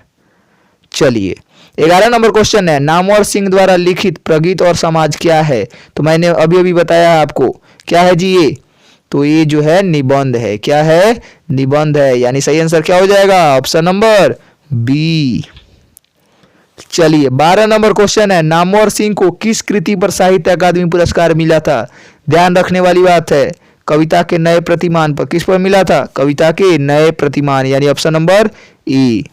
Speaker 1: चलिए 11 नंबर क्वेश्चन है, नामवर सिंह द्वारा लिखित प्रगीत और समाज क्या है? तो मैंने अभी अभी बताया आपको, क्या है जी ये? तो ये जो है निबंध है। क्या है? निबंध है, यानी सही आंसर क्या हो जाएगा? Option number B. चलिए 12 नंबर क्वेश्चन है, नामवर सिंह को किस कृति पर साहित्य अकादमी पुरस्कार मिला था? ध्यान रखने वाली बात है, कविता के नए प्रतिमान पर। किस पर मिला था? कविता के नए प्रतिमान, यानी ऑप्शन नंबर ई।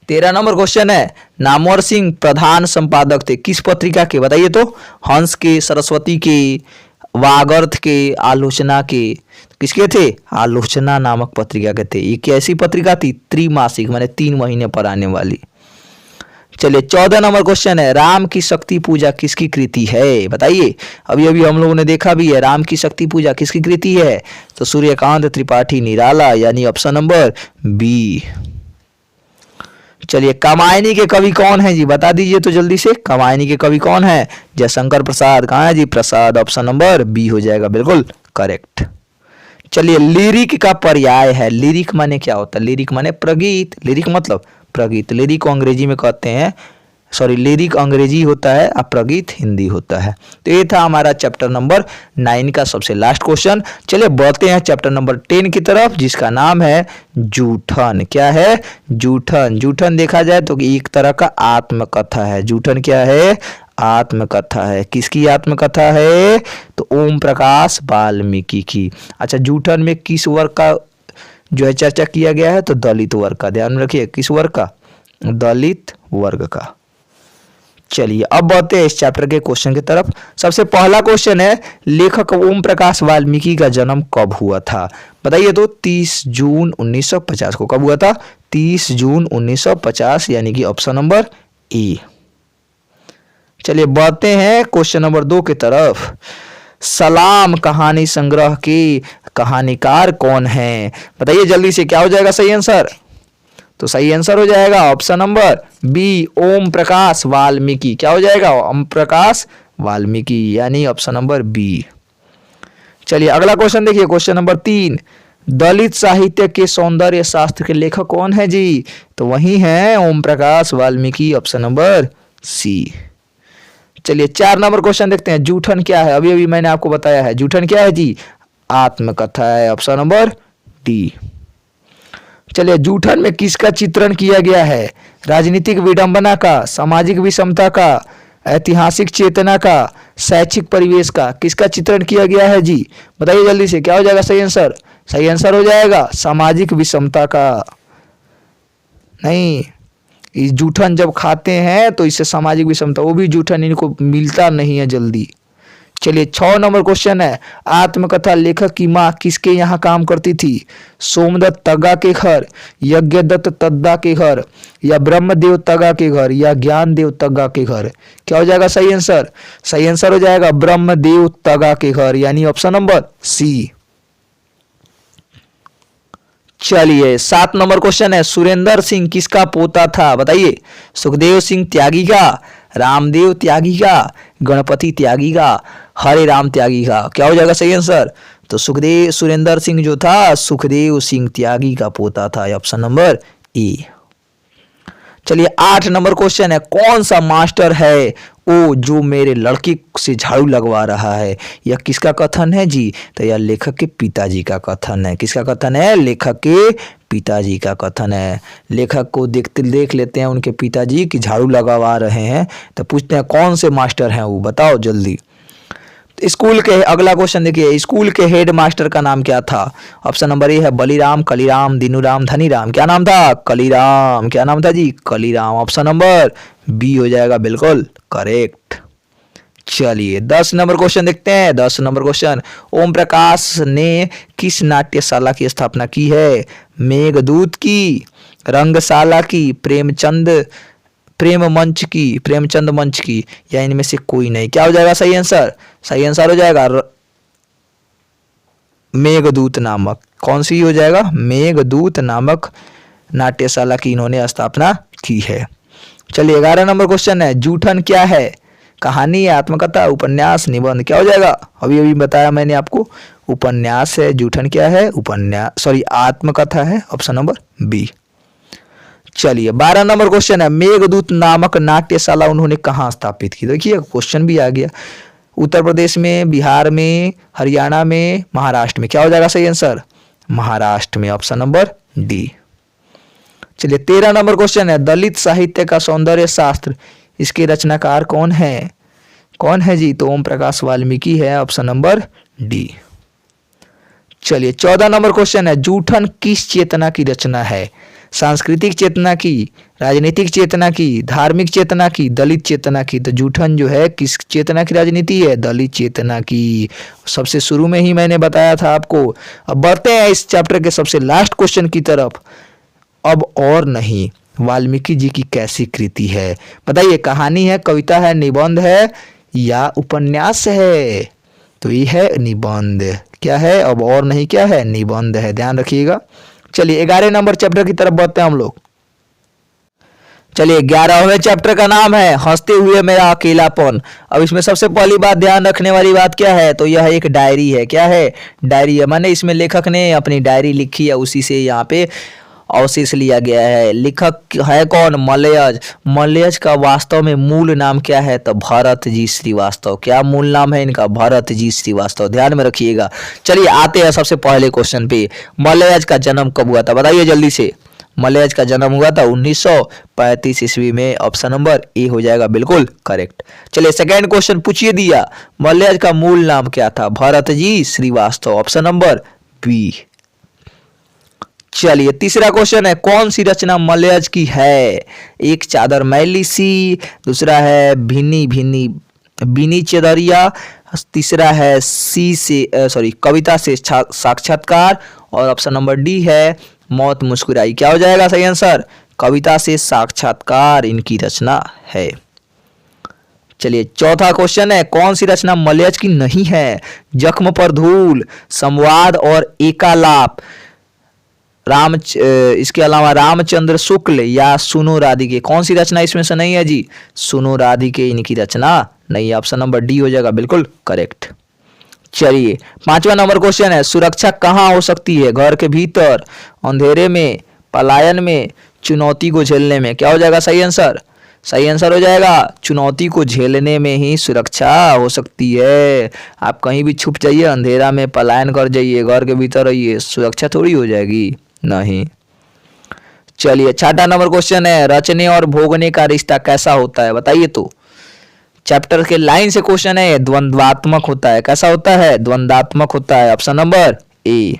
Speaker 1: 13 नंबर क्वेश्चन है, नामवर सिंह प्रधान संपादक थे किस पत्रिका के? बताइए तो। हंस के, सरस्वती के, वागर्थ के, आलोचना के। किसके थे? आलोचना नामक पत्रिका के थे। ये कैसी पत्रिका थी? त्रैमासिक, माने 3 महीने पर आने वाली। चलिए 14 नंबर क्वेश्चन है, राम की शक्ति पूजा किसकी कृति है? बताइए। अभी अभी हम लोगों ने देखा भी है, राम की शक्ति पूजा किसकी कृति है? तो सूर्यकांत त्रिपाठी निराला, यानी ऑप्शन नंबर बी। चलिए कामायनी के कवि कौन है जी? बता दीजिए तो जल्दी से। कामायनी के कवि कौन है? जयशंकर प्रसाद। कहाँ है जी? प्रसाद, ऑप्शन नंबर बी हो जाएगा, बिल्कुल करेक्ट। चलिए लिरिक का पर्याय है। लिरिक माने क्या होता है? लिरिक माने प्रगीत। लिरिक मतलब प्रगीत। लिरिक को अंग्रेजी में कहते हैं, सॉरी लिरिक अंग्रेजी होता है और प्रगीत हिंदी होता है। तो ये था हमारा चैप्टर नंबर 9 का सबसे लास्ट क्वेश्चन। चलिए बढ़ते हैं चैप्टर नंबर 10 की तरफ, जिसका नाम है जूठन। क्या है? जूठन। जूठन देखा जाए तो एक तरह का आत्मकथा है। जूठन क्या है? आत्मकथा है। किसकी आत्मकथा है? तो ओम प्रकाश वाल्मीकि की। अच्छा, जूठन में किस वर्ग का जो है चर्चा किया गया है? तो दलित वर्ग का। ध्यान में रखिए, किस वर्ग का? दलित वर्ग का। चलिए अब बढ़ते हैं इस चैप्टर के क्वेश्चन की तरफ। सबसे पहला क्वेश्चन है, लेखक ओम प्रकाश वाल्मीकि का जन्म कब हुआ था? बताइए तो। 30 जून 1950 को। कब हुआ था? 30 जून 1950, यानी कि ऑप्शन नंबर ए। चलिए बढ़ते हैं क्वेश्चन नंबर 2 की तरफ। सलाम कहानी संग्रह के कहानीकार कौन है? बताइए जल्दी से, क्या हो जाएगा सही आंसर? तो सही आंसर हो जाएगा option number B, Om Prakash Valmiki. क्या हो जाएगा? ओम प्रकाश वाल्मीकि, यानी ऑप्शन नंबर बी। चलिए अगला क्वेश्चन देखिए, क्वेश्चन नंबर 3। दलित साहित्य के सौंदर्य शास्त्र के लेखक कौन है जी? तो वही है Om Prakash Valmiki, option number C. चलिए 4 नंबर क्वेश्चन देखते हैं। जूठन क्या है? अभी अभी मैंने आपको बताया है। जूठन क्या है जी? आत्मकथा है, ऑप्शन नंबर डी। चलिए जूठन में किसका चित्रण किया गया है? राजनीतिक विडंबना का, सामाजिक विषमता का, ऐतिहासिक चेतना का, शैक्षिक परिवेश का। किसका चित्रण किया गया है जी? बताइए जल्दी से, क्या हो जाएगा सही आंसर? सही आंसर हो जाएगा सामाजिक विषमता का। नहीं, इस जूठन जब खाते हैं तो इससे सामाजिक विषमता, वो भी जूठन इनको मिलता नहीं है जल्दी। चलिए 6 नंबर क्वेश्चन है, आत्मकथा लेखक की माँ किसके यहाँ काम करती थी? सोमदत्त तगा के घर, यज्ञदत्त तद्दा के घर, या ब्रह्मदेव तगा के घर, या ज्ञानदेव तगा के घर। क्या हो जाएगा सही आंसर? सही आंसर हो जाएगा ब्रह्मदेव तगा के घर, यानी ऑप्शन नंबर सी। चलिए 7 नंबर क्वेश्चन है, सुरेंद्र सिंह किसका पोता था? बताइए। सुखदेव सिंह त्यागी का, रामदेव त्यागी का, गणपति त्यागी का, हरे राम त्यागी का। क्या हो जाएगा सही आंसर? तो सुरेंद्र सिंह जो था सुखदेव सिंह त्यागी का पोता था, ऑप्शन नंबर ए। चलिए 8 नंबर क्वेश्चन है, कौन सा मास्टर है वो जो मेरे लड़के से झाड़ू लगवा रहा है? यह किसका कथन है जी? तो यह लेखक के पिताजी का कथन है। किसका कथन है? लेखक के पिताजी का कथन है। लेखक को देख लेते हैं उनके पिताजी की झाड़ू लगवा रहे हैं, तो पूछते हैं कौन से मास्टर हैं वो, बताओ जल्दी। स्कूल के अगला क्वेश्चन देखिए, स्कूल के हेड मास्टर का नाम क्या था? ऑप्शन नंबर ए है बलीराम, कलीराम, दीनूराम, धनीराम। क्या नाम था? कलीराम। क्या नाम था जी? कलीराम। ऑप्शन नंबर बी हो जाएगा बिल्कुल करेक्ट। चलिए 10 नंबर क्वेश्चन देखते हैं। 10 नंबर क्वेश्चन, ओम प्रकाश ने किस नाट्यशाला की स्थापना की है? मेघदूत की, रंगशाला की, प्रेमचंद मंच की, या इनमें से कोई नहीं। क्या हो जाएगा सही आंसर? सही आंसर हो जाएगा मेघदूत नामक। कौन सी हो जाएगा? मेघदूत नामक नाट्यशाला की इन्होंने स्थापना की है। चलिए 11 नंबर क्वेश्चन है, जूठन क्या है? कहानी, आत्मकथा, उपन्यास, निबंध। क्या हो जाएगा? अभी अभी बताया मैंने आपको, उपन्यास है। जूठन क्या है? आत्मकथा है, ऑप्शन नंबर बी। चलिए 12 नंबर क्वेश्चन है, मेघदूत नामक नाट्यशाला उन्होंने कहाँ स्थापित की? देखिए क्वेश्चन भी आ गया। उत्तर प्रदेश में, बिहार में, हरियाणा में, महाराष्ट्र में। क्या हो जाएगा सही आंसर? महाराष्ट्र में, ऑप्शन नंबर डी। चलिए 13 नंबर क्वेश्चन है, दलित साहित्य का सौंदर्य शास्त्र, इसके रचनाकार कौन है? कौन है जी? तो ओम प्रकाश वाल्मीकि है, ऑप्शन नंबर डी। चलिए 14 नंबर क्वेश्चन है, जूठन किस चेतना की रचना है? सांस्कृतिक चेतना की, राजनीतिक चेतना की, धार्मिक चेतना की, दलित चेतना की। तो जूठन जो है किस चेतना की राजनीति है? दलित चेतना की। सबसे शुरू में ही मैंने बताया था आपको। अब बढ़ते हैं इस चैप्टर के सबसे लास्ट क्वेश्चन की तरफ। अब और नहीं, वाल्मीकि जी की कैसी कृति है? बताइए, कहानी है, कविता है, निबंध है, या उपन्यास है? तो ये है निबंध। क्या है? अब और नहीं क्या है? निबंध है, ध्यान रखिएगा। चलिए 11 नंबर चैप्टर की तरफ बढ़ते हैं हम लोग। चलिए 11वें चैप्टर का नाम है हंसते हुए मेरा अकेलापन। अब इसमें सबसे पहली बात ध्यान रखने वाली बात क्या है? तो यह एक डायरी है। क्या है? डायरी है। माने इसमें लेखक ने अपनी डायरी लिखी है, उसी से यहाँ पे अवशेष लिया गया है। लेखक है कौन? मलयज। मलयज का वास्तव में मूल नाम क्या है? तो भरत जी श्रीवास्तव। क्या मूल नाम है इनका? भरत जी श्रीवास्तव, ध्यान में रखिएगा। चलिए आते हैं सबसे पहले क्वेश्चन पे, मलयज का जन्म कब हुआ था? बताइए जल्दी से। मलयज का जन्म हुआ था 1935 ईस्वी में। ऑप्शन नंबर ए हो जाएगा बिल्कुल करेक्ट। चलिए सेकंड क्वेश्चन पूछिए दिया, मलयज का मूल नाम क्या था? Bharatji Srivastava. Option number B. चलिए तीसरा क्वेश्चन है, कौन सी रचना मलयज की है? एक चादर मैली सी, दूसरा है भिन्नी भिन्नी बीनी चदरिया, तीसरा है कविता से साक्षात्कार, और ऑप्शन नंबर डी है मौत मुस्कुराई। क्या हो जाएगा सही आंसर? कविता से साक्षात्कार इनकी रचना है। चलिए चौथा क्वेश्चन है, कौन सी रचना मलयज की नहीं है? जख्म पर धूल, संवाद और एकालाप, इसके अलावा रामचंद्र शुक्ल या सुनो राधिके। कौन सी रचना इसमें से नहीं है जी? सुनो राधिके इनकी रचना नहीं है। ऑप्शन नंबर डी हो जाएगा बिल्कुल करेक्ट। चलिए पांचवा नंबर क्वेश्चन है, सुरक्षा कहाँ हो सकती है? घर के भीतर, अंधेरे में, पलायन में, चुनौती को झेलने में। क्या हो जाएगा सही आंसर? सही आंसर हो जाएगा चुनौती को झेलने में ही सुरक्षा हो सकती है। आप कहीं भी छुप जाइए, अंधेरा में पलायन कर जाइए, घर के भीतर रहिए, सुरक्षा थोड़ी हो जाएगी, नहीं। चलिए छठा नंबर क्वेश्चन है, रचने और भोगने का रिश्ता कैसा होता है? बताइए तो। चैप्टर के लाइन से क्वेश्चन है, द्वंद्वात्मक होता है। कैसा होता है? द्वंद्वात्मक होता है। ऑप्शन नंबर ए।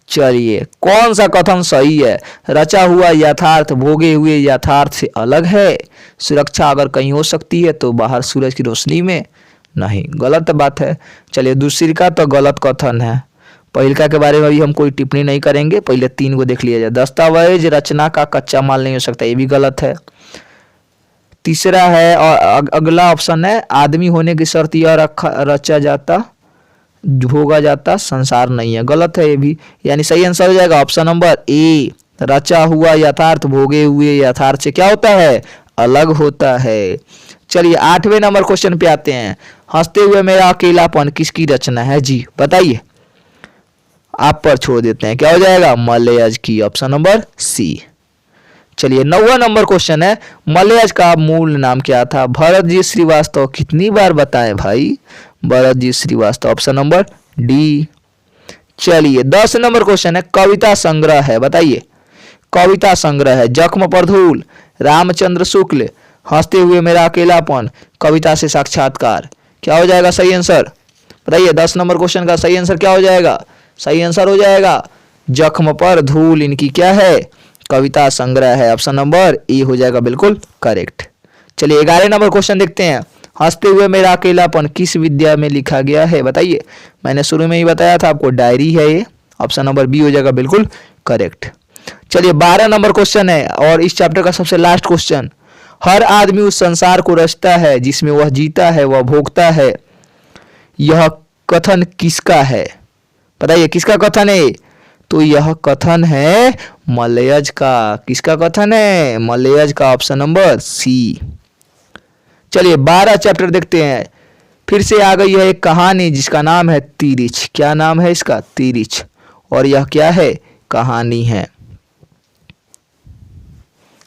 Speaker 1: चलिए कौन सा कथन सही है? रचा हुआ यथार्थ भोगे हुए यथार्थ से अलग है। सुरक्षा अगर कहीं हो सकती है तो बाहर सूरज की रोशनी में, नहीं, गलत बात है। चलिए दूसरी का तो गलत कथन है। पहिलका के बारे में अभी हम कोई टिप्पणी नहीं करेंगे, पहले तीन को देख लिया जाए। दस्तावेज रचना का कच्चा माल नहीं हो सकता, ये भी गलत है। तीसरा है और अगला ऑप्शन है, आदमी होने की शर्त यह रचा जाता भोगा जाता संसार नहीं है, गलत है ये भी। यानी सही आंसर हो जाएगा ऑप्शन नंबर ए, रचा हुआ यथार्थ भोगे हुए यथार्थ से क्या होता है? अलग होता है। चलिए आठवें नंबर क्वेश्चन पे आते हैं, हंसते हुए मेरा अकेलापन किसकी रचना है जी? बताइए, आप पर छोड़ देते हैं। क्या हो जाएगा? मलयज की। Option number C. चलिए नौवां नंबर क्वेश्चन है, मलयज का मूल नाम क्या था? भरतजी श्रीवास्तव। कितनी बार बताएं भाई? Bharatji Srivastava. Option number D. चलिए 10 नंबर क्वेश्चन है, कविता संग्रह है। बताइए, कविता संग्रह है, जख्म पर धूल, रामचंद्र शुक्ल, हंसते हुए मेरा अकेलापन, कविता से साक्षात्कार। क्या हो जाएगा सही आंसर? बताइए 10 नंबर क्वेश्चन का सही आंसर क्या हो जाएगा? सही आंसर हो जाएगा जख्म पर धूल इनकी क्या है? कविता संग्रह है। ऑप्शन नंबर ए हो जाएगा बिल्कुल करेक्ट। चलिए 11 नंबर क्वेश्चन देखते हैं, हंसते हुए मेरा अकेलापन किस विद्या में लिखा गया है? बताइए, मैंने शुरू में ही बताया था आपको, डायरी है ये। ऑप्शन नंबर बी हो जाएगा बिल्कुल करेक्ट। चलिए 12 नंबर क्वेश्चन है और इस चैप्टर का सबसे लास्ट क्वेश्चन, हर आदमी उस संसार को रचता है जिसमें वह जीता है, वह भोगता है, यह कथन किसका है? बताइए किसका कथन है? तो यह कथन है मलयज का। किसका कथन है? मलयज का। Option number C. चलिए 12 चैप्टर देखते हैं। फिर से आ गई है एक कहानी जिसका नाम है तिरिच। क्या नाम है इसका? तिरिच। और यह क्या है? कहानी है।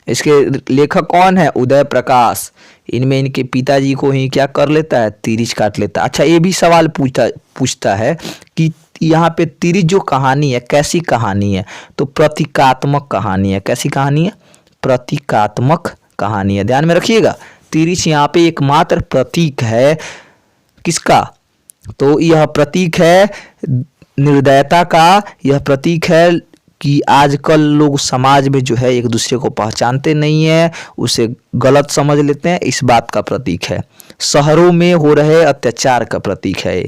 Speaker 1: इसके लेखक कौन है? उदय प्रकाश। इनमें इनके पिताजी को ही क्या कर लेता है? तिरिच काट लेता है। अच्छा ये भी सवाल पूछता है कि यहाँ पे तिरिच जो कहानी है कैसी कहानी है? तो प्रतीकात्मक कहानी है। कैसी कहानी है? प्रतीकात्मक कहानी है। ध्यान में रखिएगा, तिरिच यहाँ पे एकमात्र प्रतीक है। किसका? तो यह प्रतीक है निर्दयता का। यह प्रतीक है कि आजकल लोग समाज में जो है एक दूसरे को पहचानते नहीं है, उसे गलत समझ लेते हैं, इस बात का प्रतीक है। शहरों में हो रहे अत्याचार का प्रतीक है।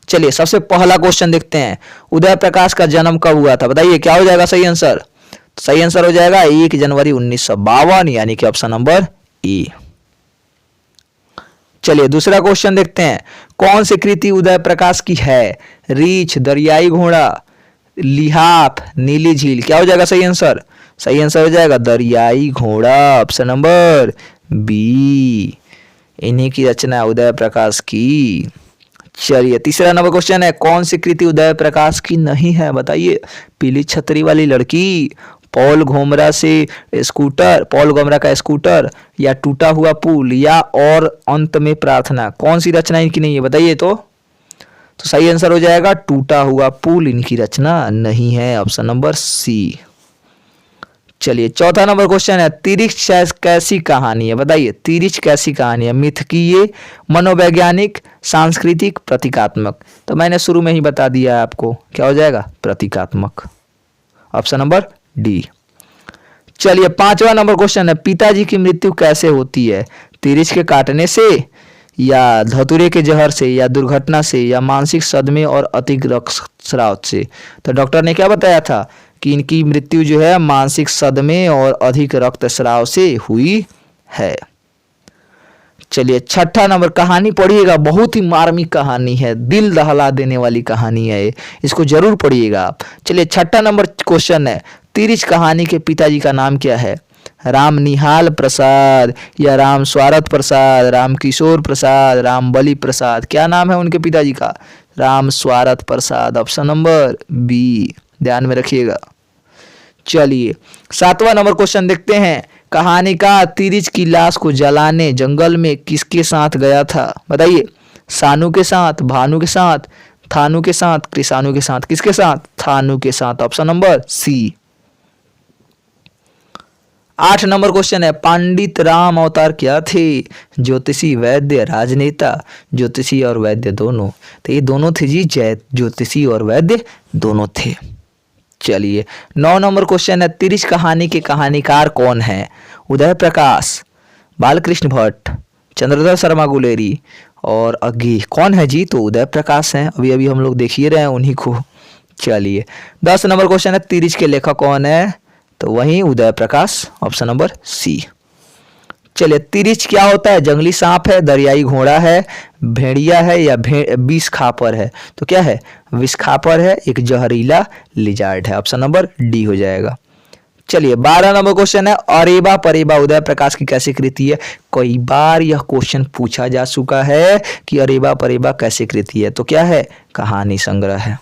Speaker 1: चलिए सबसे पहला क्वेश्चन देखते हैं, उदय प्रकाश का जन्म कब हुआ था? बताइए क्या हो जाएगा सही आंसर? सही आंसर हो जाएगा 1 जनवरी 1952, यानी कि ऑप्शन नंबर ए। चलिए दूसरा क्वेश्चन देखते हैं, कौन सी कृति उदय प्रकाश की है? रीछ, दरियाई घोड़ा, लिहाफ, नीली झील। क्या हो जाएगा सही आंसर? सही आंसर हो जाएगा दरियाई घोड़ा। Option number B. इन्हीं की रचना उदय प्रकाश की। चलिए तीसरा नंबर क्वेश्चन है, कौन सी कृति उदय प्रकाश की नहीं है? बताइए, पीली छतरी वाली लड़की, पॉल घोमरा का स्कूटर, या टूटा हुआ पुल, या और अंत में प्रार्थना। कौन सी रचना इनकी नहीं है? बताइए तो सही आंसर हो जाएगा टूटा हुआ पुल इनकी रचना नहीं है। Option number C. चलिए चौथा नंबर क्वेश्चन है, तिरिच कैसी कहानी है, बताइए तिरिच कैसी कहानी है? मिथकीय, मनोवैज्ञानिक, सांस्कृतिक, प्रतीकात्मक। तो मैंने शुरू में ही बता दिया है आपको, क्या हो जाएगा? प्रतीकात्मक, ऑप्शन नंबर डी। चलिए पांचवा नंबर क्वेश्चन है, पिताजी की मृत्यु कैसे होती है? तिरिच के काटने से, या धतूरे के जहर से, या दुर्घटना से, या मानसिक सदमे और अतिरिक्त रक्तस्राव से। तो डॉक्टर ने क्या बताया था कि इनकी मृत्यु जो है मानसिक सदमे और अधिक रक्तस्राव से हुई है। चलिए छठा नंबर, कहानी पढ़िएगा, बहुत ही मार्मिक कहानी है, दिल दहला देने वाली कहानी है, इसको जरूर पढ़िएगा आप। चलिए छठा नंबर क्वेश्चन है, तिरिच कहानी के पिताजी का नाम क्या है? राम निहाल प्रसाद, या राम स्वारथ प्रसाद, राम किशोर प्रसाद, राम बलि प्रसाद। क्या नाम है उनके पिताजी का? राम स्वारथ प्रसाद, ऑप्शन नंबर बी, ध्यान में रखिएगा। चलिए सातवां नंबर क्वेश्चन देखते हैं, कहानीकार तिरिच की लाश को जलाने जंगल में किसके साथ गया था? बताइए, सानू के साथ, भानु के साथ, थानू के साथ, कृषाणु के साथ। किसके साथ? थानू के साथ, option number C. 8 number question है, पंडित राम अवतार क्या थे? ज्योतिषी, वैद्य, राजनेता। ज्योतिषी और वैद्य दोनों, तो ये दोनों थे जी, ज्योतिषी और वैद्य दोनों थे। चलिए 9 नंबर क्वेश्चन है, तिरिच कहानी के कहानीकार कौन है? उदय प्रकाश, बालकृष्ण भट्ट, चंद्रधर शर्मा गुलेरी और अग्गी। कौन है जी? तो उदय प्रकाश हैं, अभी अभी हम लोग देख ही रहे हैं उन्हीं को। चलिए 10 नंबर क्वेश्चन है, तिरिच के लेखक कौन है? तो वही Uday Prakash, option number C. चलिए तिरिच क्या होता है? जंगली सांप है, दरियाई घोड़ा है, भेड़िया है, या विष खापर है? तो क्या है? विष खापर है, एक जहरीला लिजार्ड है, ऑप्शन नंबर डी हो जाएगा। चलिए 12 नंबर क्वेश्चन है, अरेबा परेबा उदय प्रकाश की कैसी कृति है? कई बार यह क्वेश्चन पूछा जा चुका है कि अरेबा परेबा कैसी कृति है, तो क्या है? कहानी संग्रह है।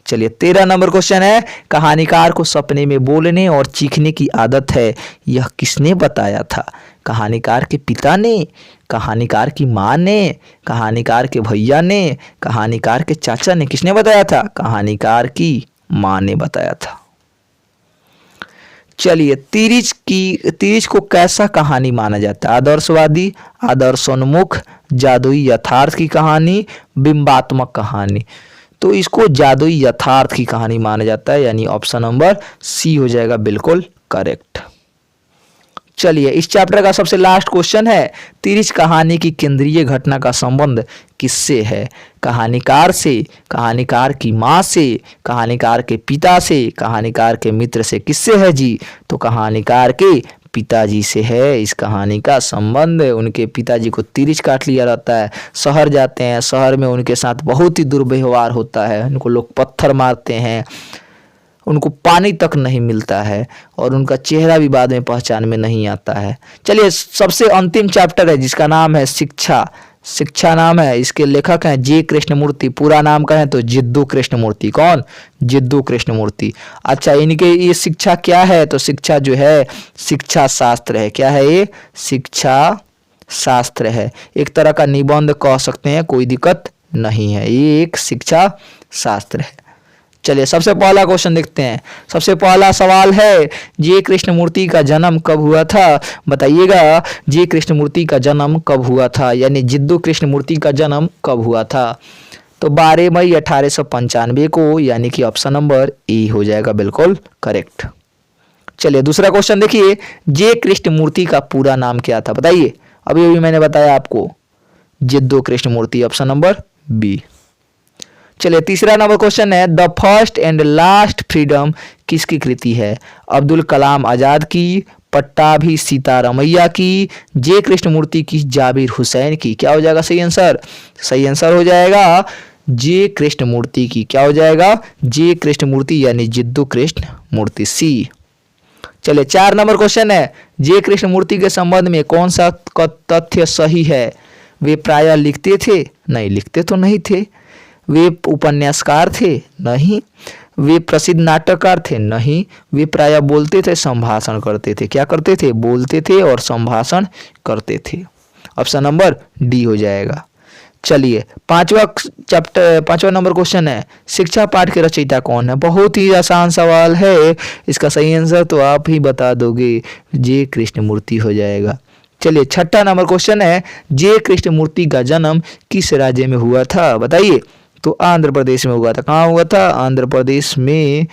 Speaker 1: चलिए 13 नंबर क्वेश्चन है, कहानीकार को सपने में बोलने और चीखने की आदत है, यह किसने बताया था? कहानीकार के पिता ने, कहानीकार की माँ ने, कहानीकार के भैया ने, कहानीकार के चाचा ने। किसने बताया था? कहानीकार की माँ ने बताया था। चलिए तिरिच को कैसा कहानी माना जाता है? आदर्शवादी, आदर्शोन्मुख, जादुई यथार्थ की कहानी, बिंबात्मक कहानी। तो इसको जादुई यथार्थ की कहानी माना जाता है, यानी ऑप्शन नंबर सी हो जाएगा बिल्कुल करेक्ट। चलिए इस चैप्टर का सबसे लास्ट क्वेश्चन है, तिरिच कहानी की केंद्रीय घटना का संबंध किससे है? कहानीकार से, कहानीकार की माँ से, कहानीकार के पिता से, कहानीकार के मित्र से। किससे है जी? तो कहानीकार के पिताजी से है इस कहानी का संबंध। उनके पिताजी को तिरिच काट लिया रहता है, शहर जाते हैं, शहर में उनके साथ बहुत ही दुर्व्यवहार होता है, उनको लोग पत्थर मारते हैं, उनको पानी तक नहीं मिलता है और उनका चेहरा भी बाद में पहचान में नहीं आता है। चलिए सबसे अंतिम चैप्टर है जिसका नाम है शिक्षा। शिक्षा नाम है, इसके लेखक हैं जे कृष्णमूर्ति। पूरा नाम कहें तो जिद्दू कृष्णमूर्ति। कौन? जिद्दू कृष्णमूर्ति। अच्छा इनके ये शिक्षा क्या है? तो शिक्षा जो है शिक्षा शास्त्र है। क्या है ये? शिक्षा शास्त्र है, एक तरह का निबंध कह सकते हैं, कोई दिक्कत नहीं है, ये एक शिक्षा शास्त्र है। चलिए सबसे पहला क्वेश्चन देखते हैं। सबसे पहला सवाल है, जे कृष्णमूर्ति का जन्म कब हुआ था? बताइएगा जे कृष्णमूर्ति का जन्म कब हुआ था, यानी जिद्दू कृष्णमूर्ति का जन्म कब हुआ था? तो 12 मई 1895 को, यानी कि ऑप्शन नंबर ए हो जाएगा बिल्कुल करेक्ट। चलिए दूसरा क्वेश्चन देखिए, जे कृष्णमूर्ति का पूरा नाम क्या था? बताइए, अभी अभी मैंने बताया आपको, Jiddu Krishnamurti, option number B. चलिए तीसरा नंबर क्वेश्चन है, the first and last freedom किसकी कृति है? अब्दुल कलाम आजाद की, पट्टाभी सीतारमैया की, जे कृष्णमूर्ति की, जाबिर हुसैन की। क्या हो जाएगा सही आंसर? सही आंसर हो जाएगा जे कृष्णमूर्ति की। क्या हो जाएगा? जे कृष्णमूर्ति, यानी जिद्दू कृष्णमूर्ति, सी। चलिए 4 नंबर क्वेश्चन है, जे कृष्णमूर्ति के संबंध में कौन सा तथ्य सही है? वे प्रायः लिखते थे? नहीं, लिखते तो नहीं थे। वे उपन्यासकार थे? नहीं। वे प्रसिद्ध नाटककार थे? नहीं। वे प्रायः बोलते थे, संभाषण करते थे? क्या करते थे? बोलते थे और संभाषण करते थे। ऑप्शन नंबर डी हो जाएगा। चलिए पांचवा नंबर क्वेश्चन है, शिक्षा पाठ के रचयिता कौन है? बहुत ही आसान सवाल है, इसका सही आंसर तो आप ही बता दोगे, जे कृष्णमूर्ति हो जाएगा। चलिए छठा नंबर क्वेश्चन है, जे कृष्णमूर्ति का जन्म किस राज्य में हुआ था? बताइए। तो आंध्र प्रदेश में हुआ था। कहाँ हुआ था? आंध्र प्रदेश में।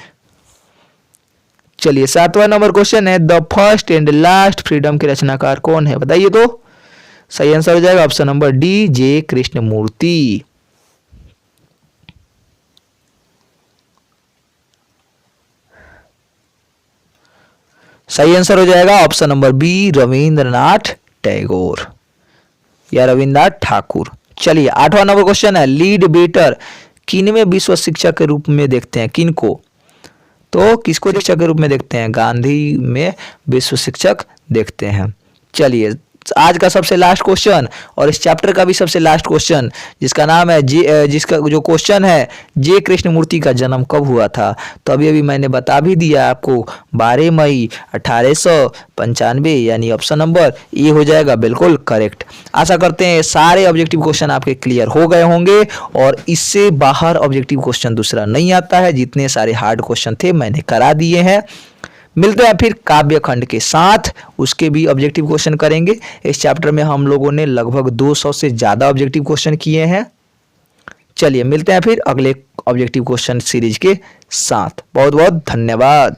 Speaker 1: चलिए सातवां नंबर क्वेश्चन है, the first and last freedom के रचनाकार कौन है? बताइए। तो सही आंसर हो जाएगा option number D, J Krishnamurti. सही आंसर हो जाएगा option number B, Rabindranath Tagore या रविंद्रनाथ ठाकुर। चलिए आठवां नंबर क्वेश्चन है, लीड बेटर किनमें विश्व शिक्षक के रूप में देखते हैं? किनको? तो किसको शिक्षक के रूप में देखते हैं? गांधी में विश्व शिक्षक देखते हैं। चलिए आज का सबसे लास्ट क्वेश्चन और इस चैप्टर का भी सबसे लास्ट क्वेश्चन, जिसका नाम है जिसका जो क्वेश्चन है, जे कृष्णमूर्ति का जन्म कब हुआ था? तो अभी अभी मैंने बता भी दिया आपको, 12 मई 1895, यानी ऑप्शन नंबर ए हो जाएगा बिल्कुल करेक्ट। आशा करते हैं सारे ऑब्जेक्टिव क्वेश्चन आपके क्लियर हो गए होंगे और इससे बाहर ऑब्जेक्टिव क्वेश्चन दूसरा नहीं आता है। जितने सारे हार्ड क्वेश्चन थे मैंने करा दिए हैं। मिलते हैं फिर काव्य खंड के साथ, उसके भी ऑब्जेक्टिव क्वेश्चन करेंगे। इस चैप्टर में हम लोगों ने लगभग 200 से ज्यादा ऑब्जेक्टिव क्वेश्चन किए हैं। चलिए मिलते हैं फिर अगले ऑब्जेक्टिव क्वेश्चन सीरीज के साथ। बहुत बहुत धन्यवाद।